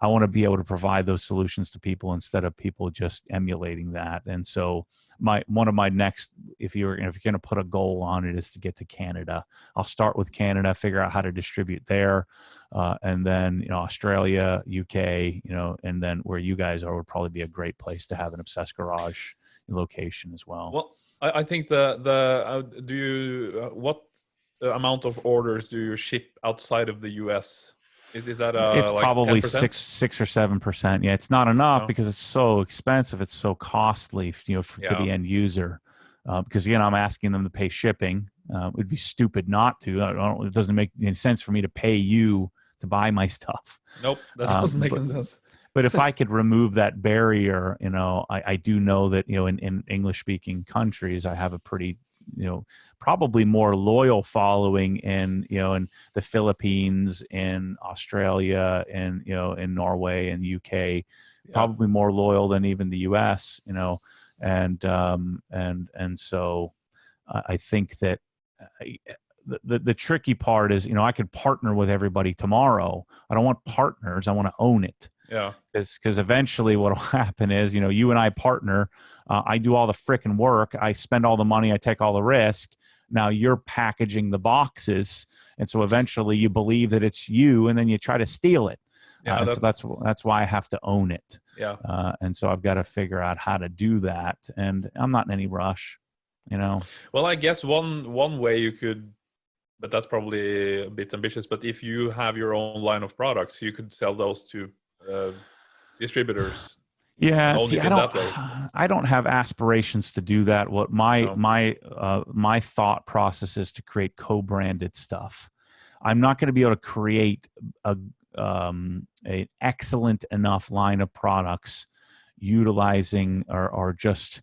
S2: I want to be able to provide those solutions to people instead of people just emulating that. And so one of my next, if you're going to put a goal on it, is to get to Canada. I'll start with Canada, figure out how to distribute there, and then Australia, UK, and then where you guys are would probably be a great place to have an Obsessed Garage location as well.
S1: Well, I think what amount of orders do you ship outside of the US? Is that
S2: it's
S1: like
S2: probably
S1: 10%?
S2: 6 or 7%. Yeah, it's not enough because it's so expensive. It's so costly, to the end user. Because again, I'm asking them to pay shipping, It would be stupid not to. It doesn't make any sense for me to pay you to buy my stuff.
S1: Nope, that doesn't make
S2: But
S1: any sense.
S2: but if I could remove that barrier, I do know that, in English speaking countries, I have a pretty, probably more loyal following in the Philippines, in Australia, and, in Norway and UK, probably more loyal than even the US, and so I think that the tricky part is, I could partner with everybody tomorrow. I don't want partners. I want to own it.
S1: Yeah.
S2: Because eventually what will happen is, you and I partner. I do all the frickin' work. I spend all the money. I take all the risk. Now you're packaging the boxes. And so eventually you believe that it's you, and then you try to steal it.
S1: Yeah,
S2: and so that's why I have to own it.
S1: Yeah.
S2: And so I've got to figure out how to do that. And I'm not in any rush,
S1: Well, I guess one way you could, but that's probably a bit ambitious, but if you have your own line of products, you could sell those to distributors.
S2: Yeah, see, I don't have aspirations to do that. What my thought process is to create co-branded stuff. I'm not going to be able to create an excellent enough line of products utilizing or just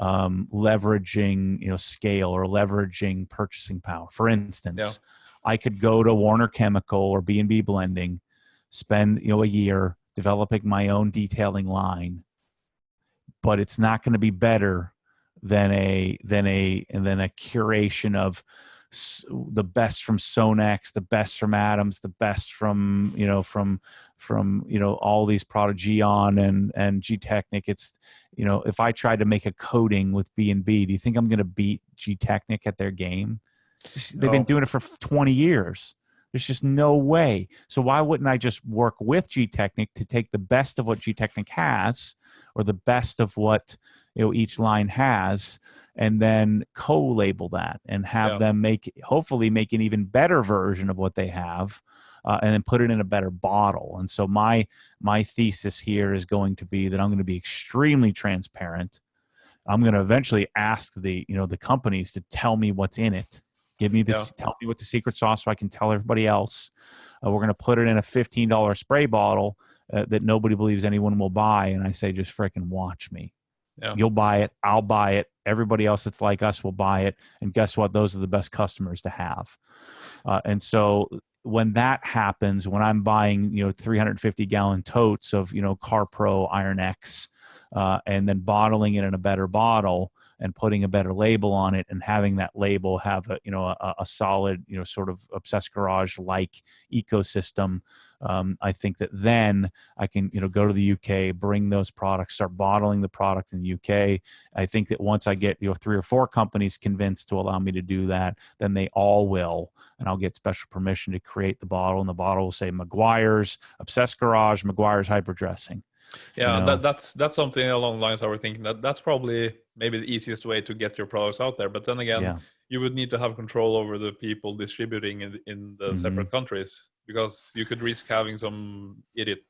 S2: leveraging scale or leveraging purchasing power. For instance, I could go to Warner Chemical or B&B Blending, spend a year developing my own detailing line, but it's not going to be better than a curation of the best from Sonex, the best from Adams, the best from all these products, Geon and G-Technic. It's if I tried to make a coating with B&B, do you think I'm going to beat G-Technic at their game? They've been doing it for 20 years. There's just no way. So why wouldn't I just work with G-Technic to take the best of what G-Technic has, or the best of what each line has, and then co-label that and have them hopefully make an even better version of what they have, and then put it in a better bottle. And so my thesis here is going to be that I'm going to be extremely transparent. I'm going to eventually ask the companies to tell me what's in it. Give me this. Tell me what the secret sauce, so I can tell everybody else. We're going to put it in a $15 spray bottle that nobody believes anyone will buy, and I say, just freaking watch me. Yeah. You'll buy it. I'll buy it. Everybody else that's like us will buy it. And guess what? Those are the best customers to have. And so when that happens, when I'm buying 350-gallon totes of CarPro Iron X, and then bottling it in a better bottle, and putting a better label on it, and having that label have a solid sort of Obsessed Garage like ecosystem, I think that then I can go to the UK, bring those products, start bottling the product in the UK. I think that once I get 3 or 4 companies convinced to allow me to do that, then they all will, and I'll get special permission to create the bottle, and the bottle will say Meguiar's Obsessed Garage, Meguiar's Hyperdressing.
S1: Yeah, that's something along the lines I was thinking that's probably maybe the easiest way to get your products out there. But then again, you would need to have control over the people distributing in the separate countries, because you could risk having some idiot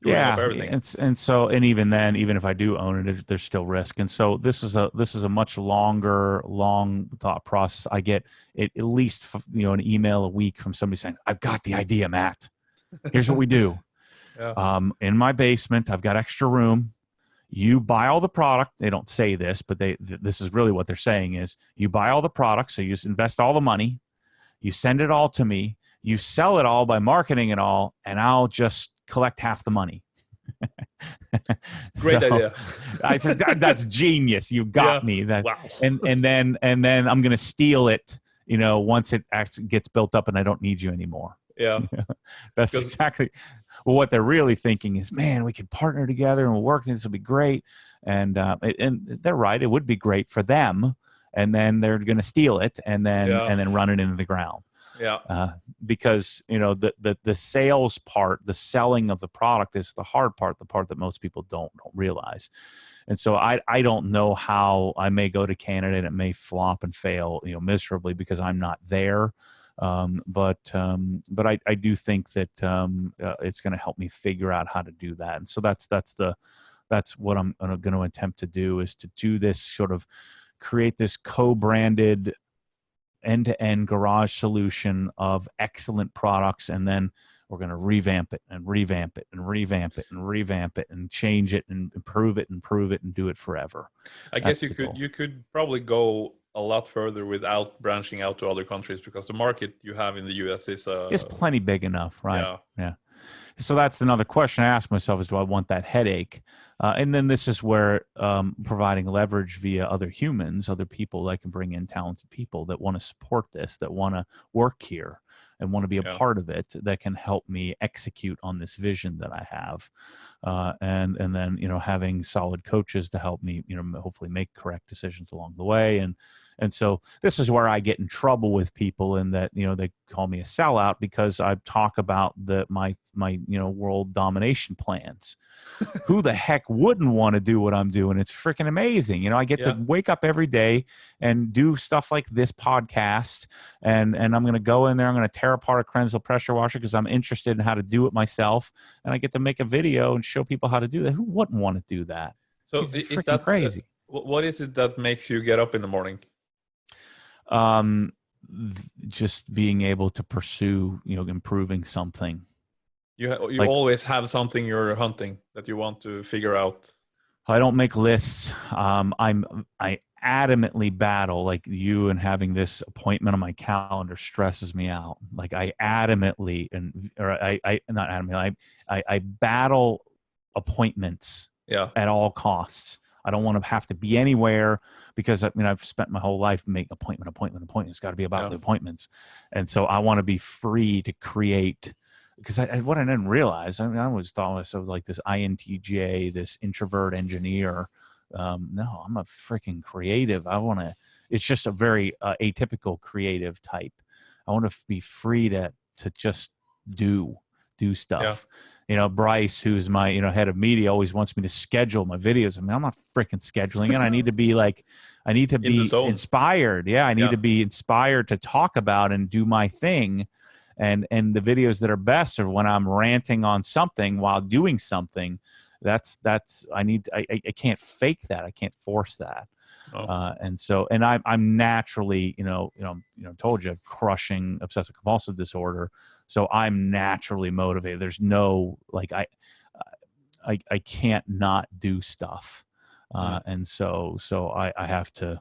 S1: screwing up everything.
S2: And even then, even if I do own it, there's still risk. And so this is a much long thought process. I get at least an email a week from somebody saying, "I've got the idea, Matt. Here's what we do." In my basement, I've got extra room. You buy all the product. They don't say this, but this is really what they're saying is, you buy all the product. So you invest all the money. You send it all to me. You sell it all by marketing it all, and I'll just collect half the money.
S1: Great idea.
S2: That's genius. You got me. Wow. And then I'm going to steal it, once it gets built up and I don't need you anymore.
S1: Yeah.
S2: That's exactly what they're really thinking is, man, we could partner together and we'll work. This will be great. And they're right. It would be great for them. And then they're going to steal it and then run it into the ground.
S1: Yeah.
S2: Because, the sales part, the selling of the product is the hard part, the part that most people don't realize. And so I don't know how. I may go to Canada and it may flop and fail, miserably, because I'm not there. But I do think that it's going to help me figure out how to do that. And so that's what I'm going to attempt to do, is to do this sort of create this co-branded end-to-end garage solution of excellent products, and then we're going to revamp it and revamp it and revamp it and revamp it and change it and improve it and do it forever.
S1: I guess you could probably go a lot further without branching out to other countries, because the market you have in the US is
S2: it's plenty big enough, right?
S1: Yeah.
S2: So that's another question I ask myself: is do I want that headache? And then this is where providing leverage via other humans, other people that can bring in talented people that want to support this, that want to work here and want to be a part of it, that can help me execute on this vision that I have. And then, having solid coaches to help me, hopefully make correct decisions along the way. And so this is where I get in trouble with people, in that, they call me a sellout because I talk about my world domination plans. Who the heck wouldn't want to do what I'm doing? It's freaking amazing. I get to wake up every day and do stuff like this podcast, and I'm going to go in there. I'm going to tear apart a Krenslow pressure washer because I'm interested in how to do it myself, and I get to make a video and show people how to do that. Who wouldn't want to do that?
S1: So
S2: it's
S1: is that
S2: crazy?
S1: What is it that makes you get up in the morning?
S2: Just being able to pursue, improving something.
S1: You always have something you're hunting that you want to figure out.
S2: I don't make lists. I adamantly battle, like you, and having this appointment on my calendar stresses me out. Like I adamantly, I battle appointments at all costs. I don't want to have to be anywhere, because I've spent my whole life making appointment. It's got to be about the appointments. And so I want to be free to create, because what I didn't realize, I always thought myself like this INTJ, this introvert engineer. No, I'm a freaking creative. It's just a very atypical creative type. I want to be free to just do stuff. Bryce, who's my head of media, always wants me to schedule my videos. I'm not freaking scheduling it. I need to be inspired. I need to be inspired to talk about and do my thing. And the videos that are best are when I'm ranting on something while doing something. I can't fake that. I can't force that. And I'm naturally, told you, crushing obsessive compulsive disorder. So I'm naturally motivated. There's no, I can't not do stuff. And so I have to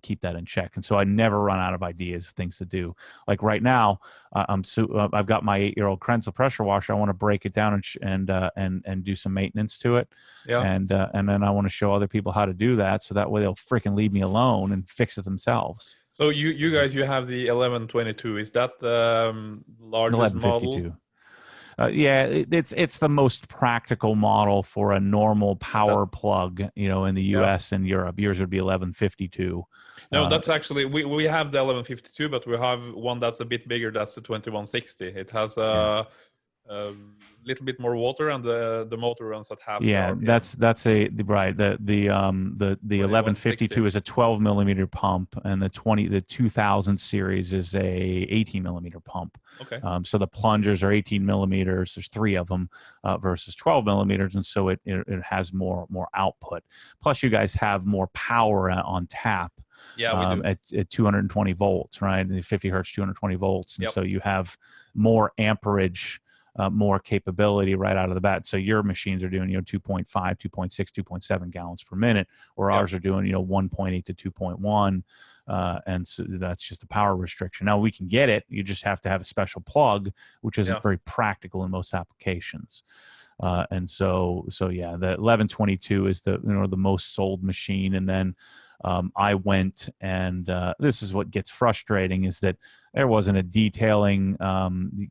S2: keep that in check. And so I never run out of ideas of things to do. Like right now, I've got my 8-year-old Krenslow pressure washer. I want to break it down and do some maintenance to it. And then I want to show other people how to do that, so that way they'll freaking leave me alone and fix it themselves.
S1: So you guys, you have the 1122. Is that the largest 1152 model?
S2: It's the most practical model for a normal power plug, in the US and Europe. Yours would be 1152.
S1: No, that's actually, we have the 1152, but we have one that's a bit bigger. That's the 2160. It has a little bit more water, and the motor runs at half.
S2: That's right. The 1152 is a 12 millimeter pump, and the 2000 series is a 18 millimeter pump.
S1: Okay.
S2: So the plungers are 18 millimeters. There's 3 of them versus 12 millimeters, and so it has more output. Plus, you guys have more power on tap.
S1: Yeah, we do.
S2: At 220 volts, right? 50 hertz, 220 volts, and so you have more amperage. More capability right out of the bat. So your machines are doing 2.5, 2.6, 2.7 gallons per minute, where ours are doing 1.8 to 2.1, and so that's just a power restriction. Now we can get it. You just have to have a special plug, which isn't very practical in most applications. And so the 1122 is the the most sold machine. And then I went and this is what gets frustrating, is that there wasn't a detailing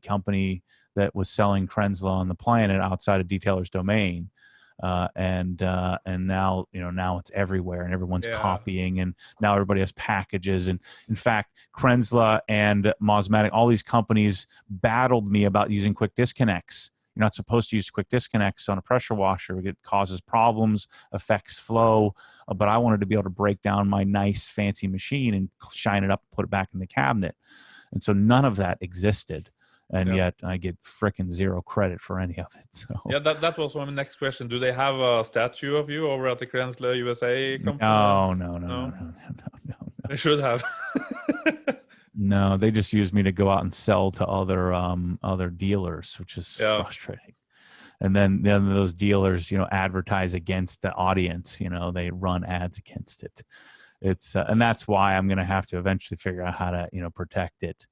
S2: company that was selling Krenslow on the planet outside of detailer's domain. And now, now it's everywhere, and everyone's copying, and now everybody has packages. And in fact, Krenslow and Mosmatic, all these companies battled me about using quick disconnects. You're not supposed to use quick disconnects on a pressure washer. It causes problems, affects flow. But I wanted to be able to break down my nice, fancy machine and shine it up, put it back in the cabinet. And so none of that existed. And yet I get frickin' zero credit for any of it. So
S1: that was my next question. Do they have a statue of you over at the Krenslow USA company?
S2: No.
S1: I should have.
S2: No, they just use me to go out and sell to other dealers, which is frustrating. And then those dealers, advertise against the audience. They run ads against it. It's and that's why I'm going to have to eventually figure out how to protect it.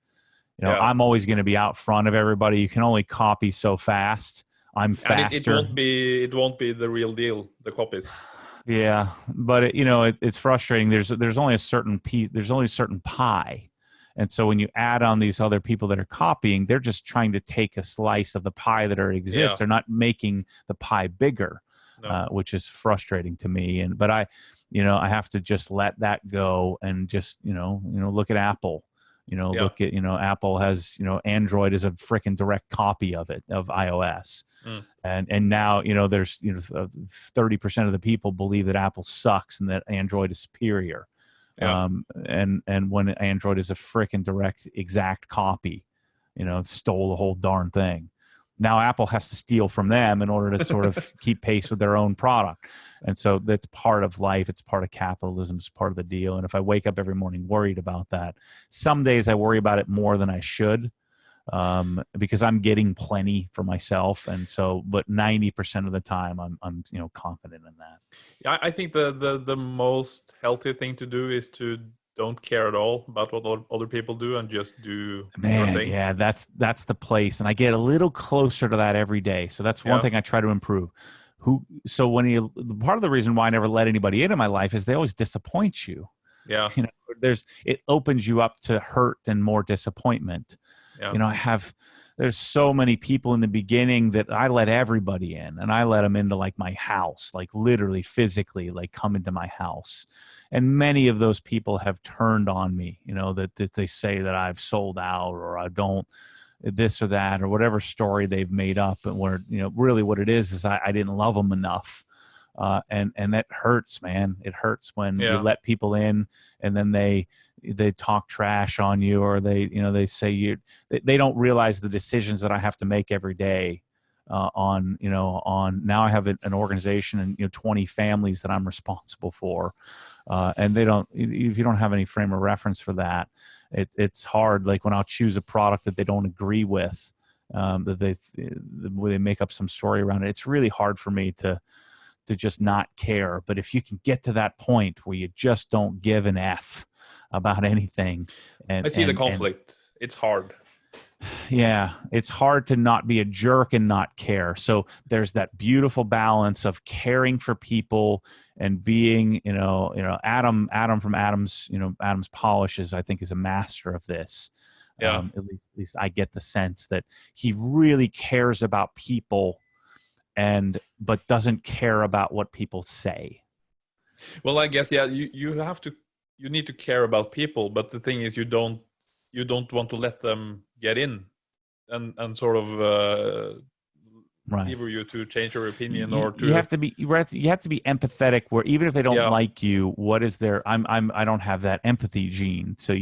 S2: I'm always going to be out front of everybody. You can only copy so fast. I'm faster.
S1: And it won't be the real deal, the copies.
S2: Yeah, but it's frustrating. There's only a certain piece. There's only a certain pie. And so when you add on these other people that are copying, they're just trying to take a slice of the pie that already exists. They're not making the pie bigger, which is frustrating to me. But I have to just let that go and just, look at Apple. Look at, Apple has, Android is a freaking direct copy of iOS. And now, there's, 30% of the people believe that Apple sucks and that Android is superior. And when Android is a freaking direct exact copy, stole the whole darn thing. Now Apple has to steal from them in order to sort of keep pace with their own product. And so that's part of life. It's part of capitalism. It's part of the deal. And if I wake up every morning worried about that, some days I worry about it more than I should, because I'm getting plenty for myself. And so, but 90% of the time I'm confident in that.
S1: Yeah, I think the most healthy thing to do is to don't care at all about what other people do and just do your thing.
S2: Yeah, that's the place. And I get a little closer to that every day. So that's one thing I try to improve. Part of the reason why I never let anybody into my life is they always disappoint you.
S1: Yeah.
S2: It opens you up to hurt and more disappointment. Yeah. There's so many people in the beginning that I let everybody in, and I let them into like my house, like literally physically, like come into my house. And many of those people have turned on me, that they say that I've sold out or I don't this or that or whatever story they've made up. And where, really what it is I didn't love them enough. And that hurts, man. It hurts when you let people in and then they talk trash on you, or they say they don't realize the decisions that I have to make every day. On now I have an organization and 20 families that I'm responsible for, and if you don't have any frame of reference for that, it's hard. Like when I'll choose a product that they don't agree with, that they make up some story around it. It's really hard for me to just not care. But if you can get to that point where you just don't give an F about anything, and
S1: I see the conflict. It's hard.
S2: Yeah, it's hard to not be a jerk and not care. So there's that beautiful balance of caring for people and being, Adam from Adam's Polishes, I think, is a master of this.
S1: Yeah.
S2: At least I get the sense that he really cares about people, but doesn't care about what people say.
S1: Well, I guess you need to care about people, but the thing is you don't want to let them get in and sort of lever you to change your opinion
S2: you have to be empathetic, where even if they don't like you, what is their I don't have that empathy gene. So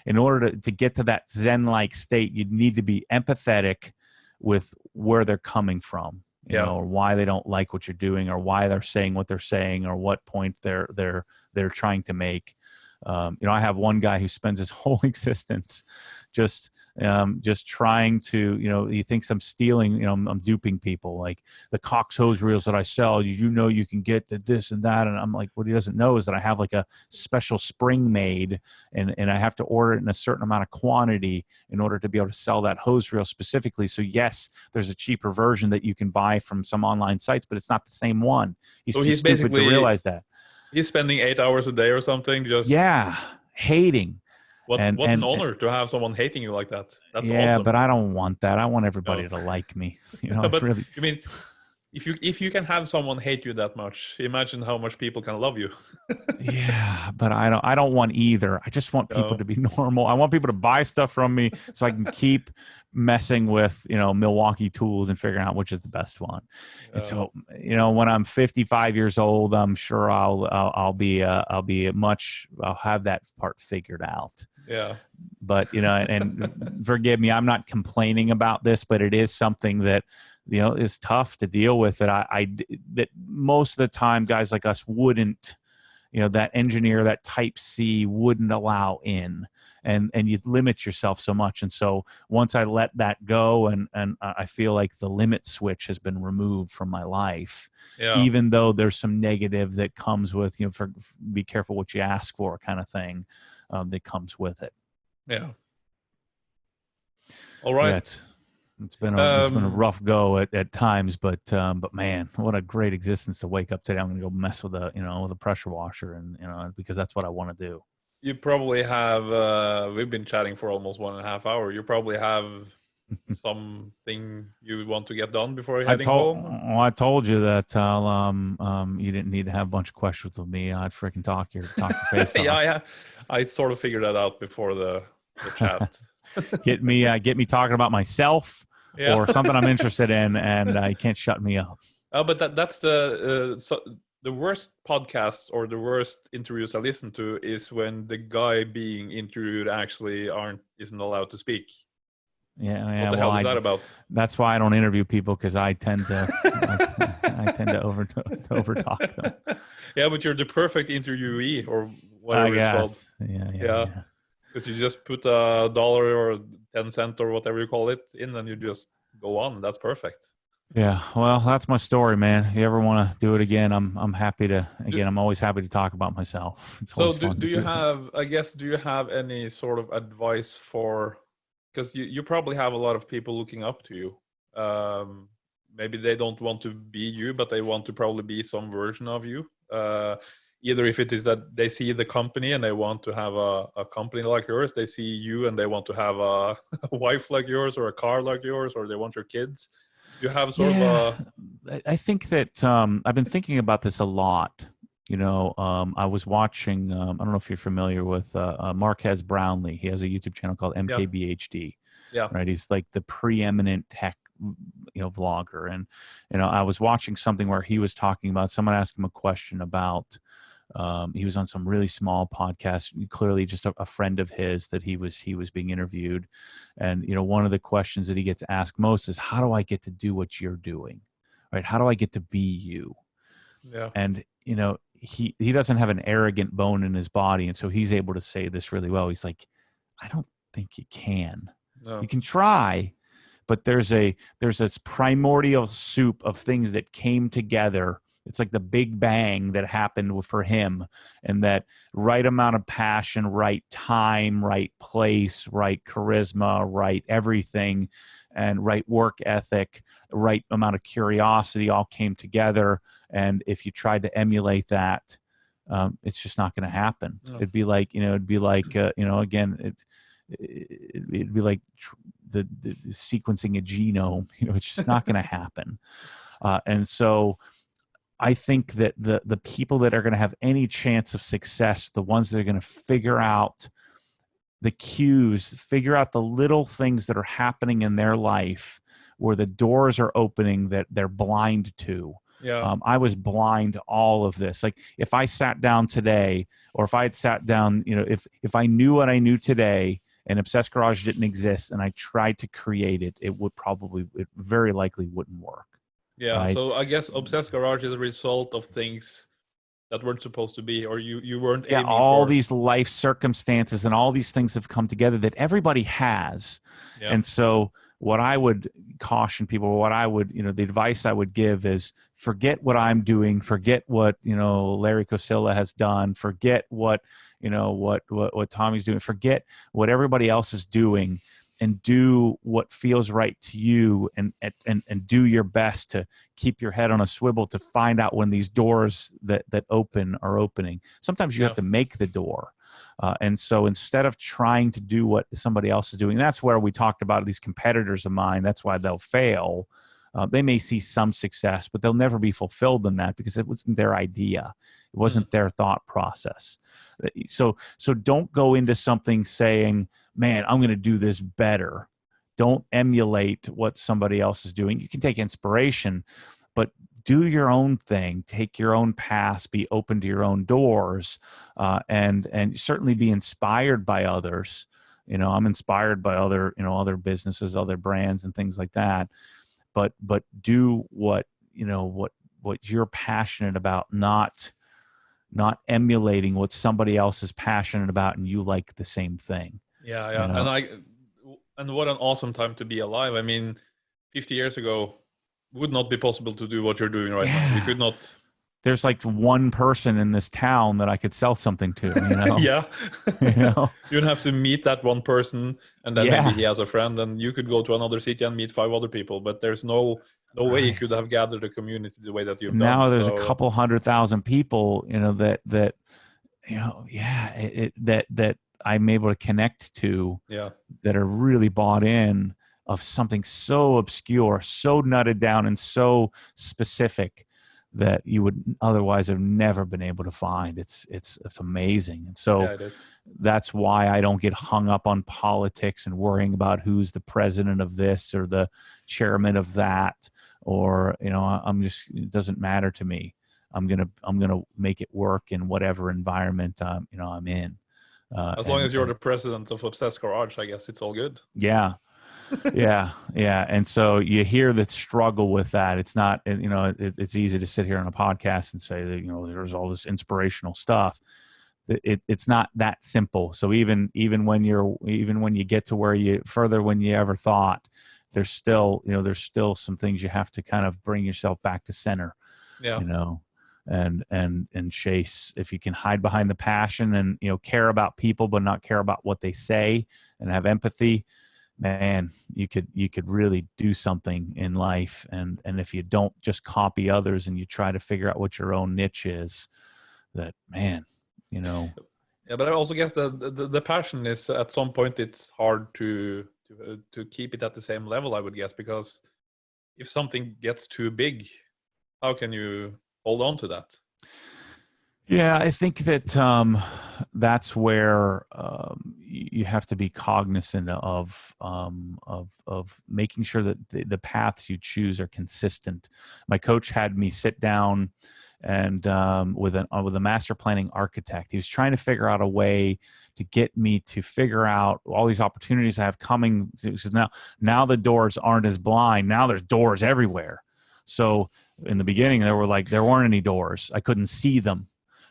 S2: in order to get to that Zen-like state, you need to be empathetic with where they're coming from, or why they don't like what you're doing, or why they're saying what they're saying, or what point they're trying to make. I have one guy who spends his whole existence just trying to, he thinks I'm stealing, I'm duping people, like the Cox hose reels that I sell, you can get this and that. And I'm like, what he doesn't know is that I have like a special spring made and I have to order it in a certain amount of quantity in order to be able to sell that hose reel specifically. So yes, there's a cheaper version that you can buy from some online sites, but it's not the same one. He's too stupid to realize that.
S1: He's spending 8 hours a day or something.
S2: Hating.
S1: What an honor to have someone hating you like that. That's awesome.
S2: Yeah, but I don't want that. I want everybody to like me.
S1: But really... I mean, if you can have someone hate you that much, imagine how much people can love you.
S2: Yeah, but I don't want either. I just want people to be normal. I want people to buy stuff from me so I can keep messing with, Milwaukee tools and figuring out which is the best one. And so, when I'm 55 years old, I'm sure I'll have that part figured out.
S1: Yeah.
S2: But, and forgive me, I'm not complaining about this, but it is something that, is tough to deal with, that that most of the time guys like us wouldn't that engineer, that type C wouldn't allow in. And you limit yourself so much. And so once I let that go, and I feel like the limit switch has been removed from my life, even though there's some negative that comes with, for be careful what you ask for kind of thing, that comes with it.
S1: Yeah. All right.
S2: Yeah, it's been a rough go at times, but man, what a great existence to wake up today. I'm going to go mess with with a pressure washer, and because that's what I want to do.
S1: You probably have, we've been chatting for almost 1.5 hours. You probably have something you want to get done before heading home.
S2: Well, I told you that you didn't need to have a bunch of questions with me. I'd freaking talk your face off.
S1: Yeah. I sort of figured that out before the chat.
S2: Get me talking about myself or something I'm interested in, and you can't shut me up.
S1: But that's the worst podcasts or the worst interviews I listen to is when the guy being interviewed actually isn't allowed to speak.
S2: Yeah.
S1: What the hell is that about?
S2: That's why I don't interview people, because I tend to overtalk them.
S1: Yeah, but you're the perfect interviewee, or whatever it's called.
S2: Yeah.
S1: Because you just put $1 or 10 cents or whatever you call it in, and you just go on. That's perfect.
S2: Yeah, well, that's my story, man. If you ever want to do it again, I'm happy to. Again, I'm always happy to talk about myself.
S1: So do you have any sort of advice for, because you probably have a lot of people looking up to you. Maybe they don't want to be you, but they want to probably be some version of you. Either if it is that they see the company and they want to have a company like yours, they see you and they want to have a wife like yours or a car like yours, or they want your kids. You have sort of
S2: I think that I've been thinking about this a lot. I was watching, I don't know if you're familiar with Marquez Brownlee. He has a YouTube channel called MKBHD.
S1: Yeah.
S2: Right. He's like the preeminent tech, vlogger. And, I was watching something where he was talking about, someone asked him a question about, he was on some really small podcast, clearly just a friend of his that he was being interviewed. And, one of the questions that he gets asked most is, how do I get to do what you're doing? Right? How do I get to be you?
S1: Yeah.
S2: And, he doesn't have an arrogant bone in his body. And so he's able to say this really well. He's like, I don't think you can.
S1: No.
S2: You can try, but there's this primordial soup of things that came together. It's like the Big Bang that happened for him, and that right amount of passion, right time, right place, right charisma, right everything, and right work ethic, right amount of curiosity all came together. And if you tried to emulate that, it's just not going to happen. No. It'd be like, it'd be like the sequencing a genome. It's just not going to happen. And so I think that the people that are going to have any chance of success, the ones that are going to figure out the cues, figure out the little things that are happening in their life where the doors are opening that they're blind to.
S1: Yeah.
S2: I was blind to all of this. Like if I sat down today, or if I had sat down, if I knew what I knew today and Obsessed Garage didn't exist and I tried to create it, it very likely wouldn't work.
S1: Yeah,
S2: right?
S1: So I guess Obsessed Garage is a result of things that weren't supposed to be, or you weren't aiming for.
S2: All these life circumstances and all these things have come together that everybody has. Yeah. And so what I would caution people, the advice I would give is forget what I'm doing, forget what, Larry Kosilla has done, forget what Tommy's doing, forget what everybody else is doing, and do what feels right to you, and do your best to keep your head on a swivel to find out when these doors that open are opening. Sometimes you have to make the door. And so instead of trying to do what somebody else is doing, that's where we talked about these competitors of mine. That's why they'll fail. They may see some success, but they'll never be fulfilled in that because it wasn't their idea. It wasn't their thought process. So don't go into something saying, man, I'm going to do this better. Don't emulate what somebody else is doing. You can take inspiration, but do your own thing, take your own paths, be open to your own doors, and certainly be inspired by others. I'm inspired by other businesses, other brands and things like that. But do what you're passionate about, not not emulating what somebody else is passionate about and you like the same thing.
S1: Yeah,
S2: You
S1: yeah.
S2: know?
S1: And what an awesome time to be alive. I mean, 50 years ago would not be possible to do what you're doing right now. You
S2: Yeah.
S1: could not.
S2: There's like one person in this town that I could sell something to, you know?
S1: Yeah.
S2: You know?
S1: You'd have to meet that one person, and then maybe
S2: Yeah.
S1: he has a friend, and you could go to another city and meet 5 other people. But there's no way you
S2: Right.
S1: could have gathered a community the way that you've
S2: And
S1: done.
S2: now there's a
S1: So
S2: couple 100,000 people, you know, that you know, yeah, that I'm able to connect to,
S1: yeah,
S2: that are really bought in of something so obscure, so nutted down, and so specific that you would otherwise have never been able to find. It's amazing. And so
S1: yeah, it is.
S2: that's why I don't get hung up on politics and worrying about who's the president of this or the chairman of that, or you know, I'm just, it doesn't matter to me. I'm gonna make it work in whatever environment you know, I'm in.
S1: As long as you're the president of Obsessed Garage, I guess it's all good.
S2: Yeah, yeah. And so you hear the struggle with that. It's not, you know, it's easy to sit here on a podcast and say that, you know, there's all this inspirational stuff. It's not that simple. So even when you get to where you further when you ever thought, there's still, you know, there's still some things you have to kind of bring yourself back to center,
S1: Yeah.
S2: you know, and chase. If you can hide behind the passion and, you know, care about people but not care about what they say and have empathy, man, you could really do something in life. And if you don't just copy others and you try to figure out what your own niche is, that, man, you know.
S1: Yeah, but I also guess the passion is, at some point it's hard to keep it at the same level, I would guess, because if something gets too big, how can you hold on to that?
S2: Yeah, I think that that's where you have to be cognizant of making sure that the paths you choose are consistent. My coach had me sit down and with a master planning architect. He was trying to figure out a way to get me to figure out all these opportunities I have coming. He says, now the doors aren't as blind. Now there's doors everywhere. So in the beginning, there weren't any doors. I couldn't see them.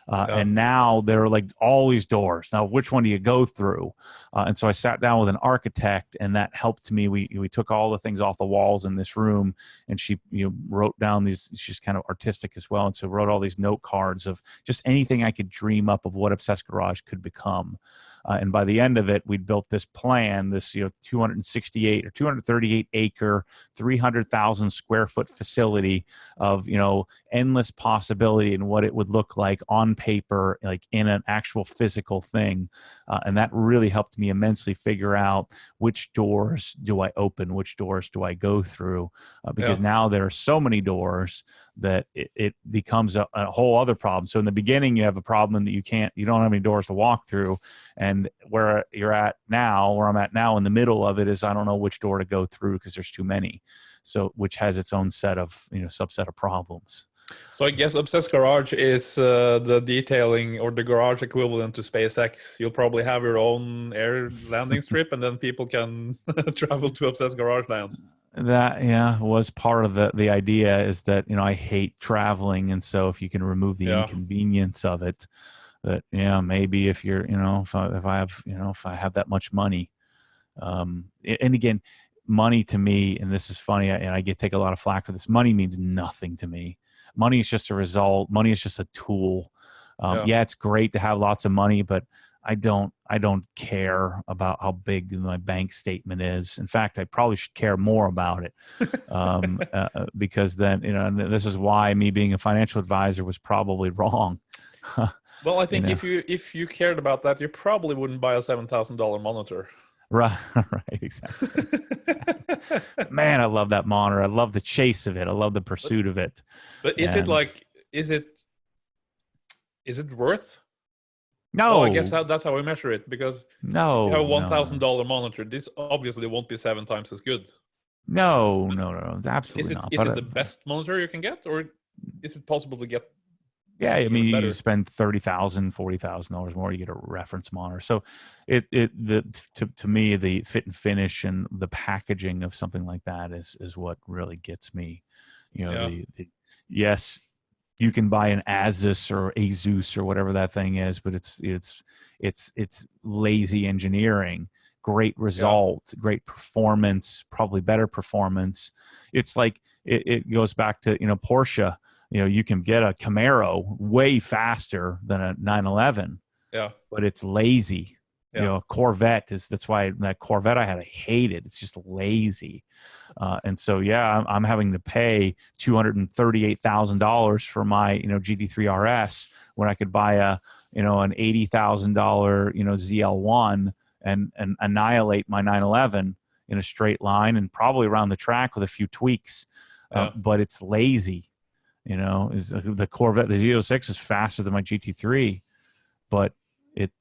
S2: And now there are like all these doors. Now, which one do you go through? And so I sat down with an architect, and that helped me. We took all the things off the walls in this room, and she, you know, wrote down these. She's kind of artistic as well, and so wrote all these note cards of just anything I could dream up of what Obsessed Garage could become. And by the end of it, we'd built this plan, this, you know, 268 or 238 acre, 300,000 square foot facility of, you know, endless possibility and what it would look like on paper, like in an actual physical thing. And that really helped me immensely figure out which doors do I open, which doors do I go through, because now there are so many doors that it becomes a whole other problem. So in the beginning, you have a problem that you don't have any doors to walk through. And where you're at now, where I'm at now in the middle of it is, I don't know which door to go through because there's too many. So, which has its own set of, you know, subset of problems.
S1: So I guess Obsessed Garage is the detailing or the garage equivalent to SpaceX. You'll probably have your own air landing strip, and then people can travel to Obsessed Garage Land.
S2: That, yeah, was part of the idea, is that, you know, I hate traveling, and so if you can remove the inconvenience of it, that, yeah, maybe if you're, you know, if I have, you know, if I have that much money, and again, money to me, and this is funny, and I take a lot of flack for this. Money means nothing to me. Money is just a result. Money is just a tool. Yeah, it's great to have lots of money, but I don't care about how big my bank statement is. In fact, I probably should care more about it, because then, you know, and this is why me being a financial advisor was probably wrong.
S1: Well, I think
S2: You know?
S1: if you cared about that, you probably wouldn't buy a $7,000 monitor.
S2: Right, right, exactly. Man, I love that monitor. I love the chase of it. I love the pursuit of it.
S1: But is it like, is it worth?
S2: No,
S1: Well, I guess that's how we measure it, because if you have a $1,000 monitor, this obviously won't be 7 times as good.
S2: No, it's absolutely not.
S1: Is it the best monitor you can get, or is it possible to get?
S2: Yeah, I mean,
S1: better?
S2: you spend $30,000, $40,000 more, you get a reference monitor. So, to me, the fit and finish and the packaging of something like that is what really gets me. You know, yes, You can buy an Asus or Asus or whatever that thing is, but it's lazy engineering. Great result, great performance, probably better performance. It's like it goes back to, you know, Porsche. You know, you can get a Camaro way faster than a 911,
S1: Yeah.
S2: but it's lazy.
S1: Yeah.
S2: You know, Corvette that's why that Corvette I had, I hate it. It's just lazy. And so, yeah, I'm having to pay $238,000 for my, you know, GT3 RS when I could buy a, you know, an $80,000, you know, ZL1 and annihilate my 911 in a straight line and probably around the track with a few tweaks. But it's lazy. You know, is the Corvette, the Z06 is faster than my GT3, but it,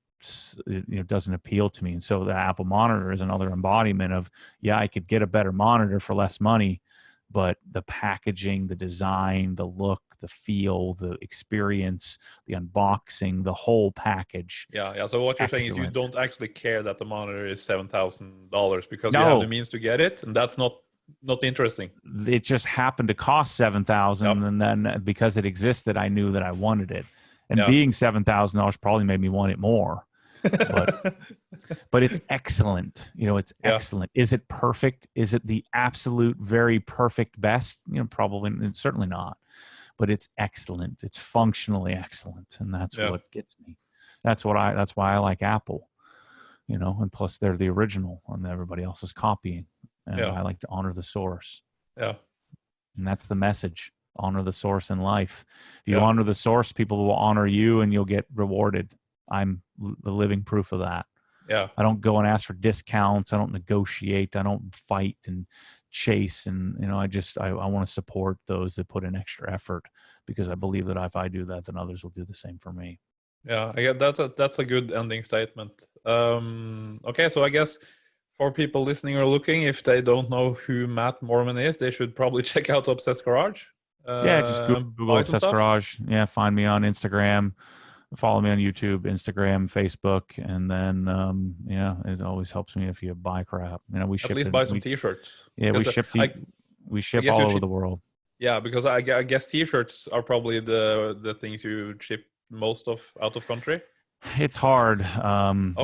S2: you know, doesn't appeal to me. And so the Apple monitor is another embodiment of, yeah, I could get a better monitor for less money, but the packaging, the design, the look, the feel, the experience, the unboxing, the whole package.
S1: Yeah. So what you're saying is you don't actually care that the monitor is $7,000 because you have the means to get it, and that's not interesting.
S2: It just happened to cost $7,000, and then because it existed, I knew that I wanted it. And being $7,000 probably made me want it more. But it's excellent. You know, it's excellent. Is it perfect? Is it the absolute very perfect best? You know, probably certainly not. But it's excellent. It's functionally excellent, and that's what gets me. That's why I like Apple. You know, and plus they're the original, and everybody else is copying. And I like to honor the source.
S1: Yeah.
S2: And that's the message. Honor the source in life. If you honor the source, people will honor you and you'll get rewarded. I'm the living proof of that.
S1: Yeah.
S2: I don't go and ask for discounts. I don't negotiate. I don't fight and chase. And, you know, I want to support those that put in extra effort, because I believe that if I do that, then others will do the same for me.
S1: Yeah, I get that's a good ending statement. Okay, so I guess for people listening or looking, if they don't know who Matt Moreman is, they should probably check out Obsessed Garage.
S2: Just Google Obsessed Garage. Yeah, find me on Instagram. Follow me on YouTube, Instagram, Facebook, and then it always helps me if you buy crap. You know, we ship.
S1: At least buy some T-shirts.
S2: Yeah, we ship all over the world.
S1: Yeah, because I guess T-shirts are probably the things you ship most of out of country.
S2: It's hard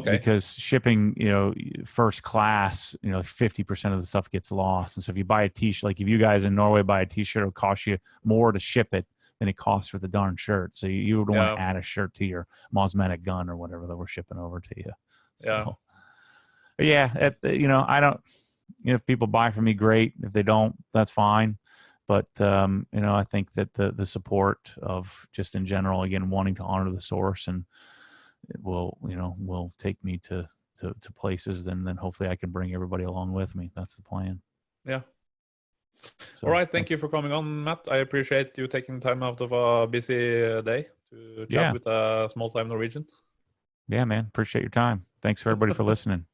S2: because shipping, you know, first class, you know, 50% of the stuff gets lost. And so if you buy a T-shirt, like if you guys in Norway buy a T-shirt, it'll cost you more to ship it than it costs for the darn shirt. So you would want to add a shirt to your Mosmetic gun or whatever that we're shipping over to you. So, you know, I don't, you know, if people buy from me, great. If they don't, that's fine. But, you know, I think that the support of just in general, again, wanting to honor the source, and it will take me to places, and then hopefully I can bring everybody along with me. That's the plan.
S1: Yeah.
S2: So,
S1: all right. Thank you for coming on, Matt. I appreciate you taking time out of a busy day to chat with a small-time Norwegian.
S2: Yeah, man. Appreciate your time. Thanks for everybody for listening.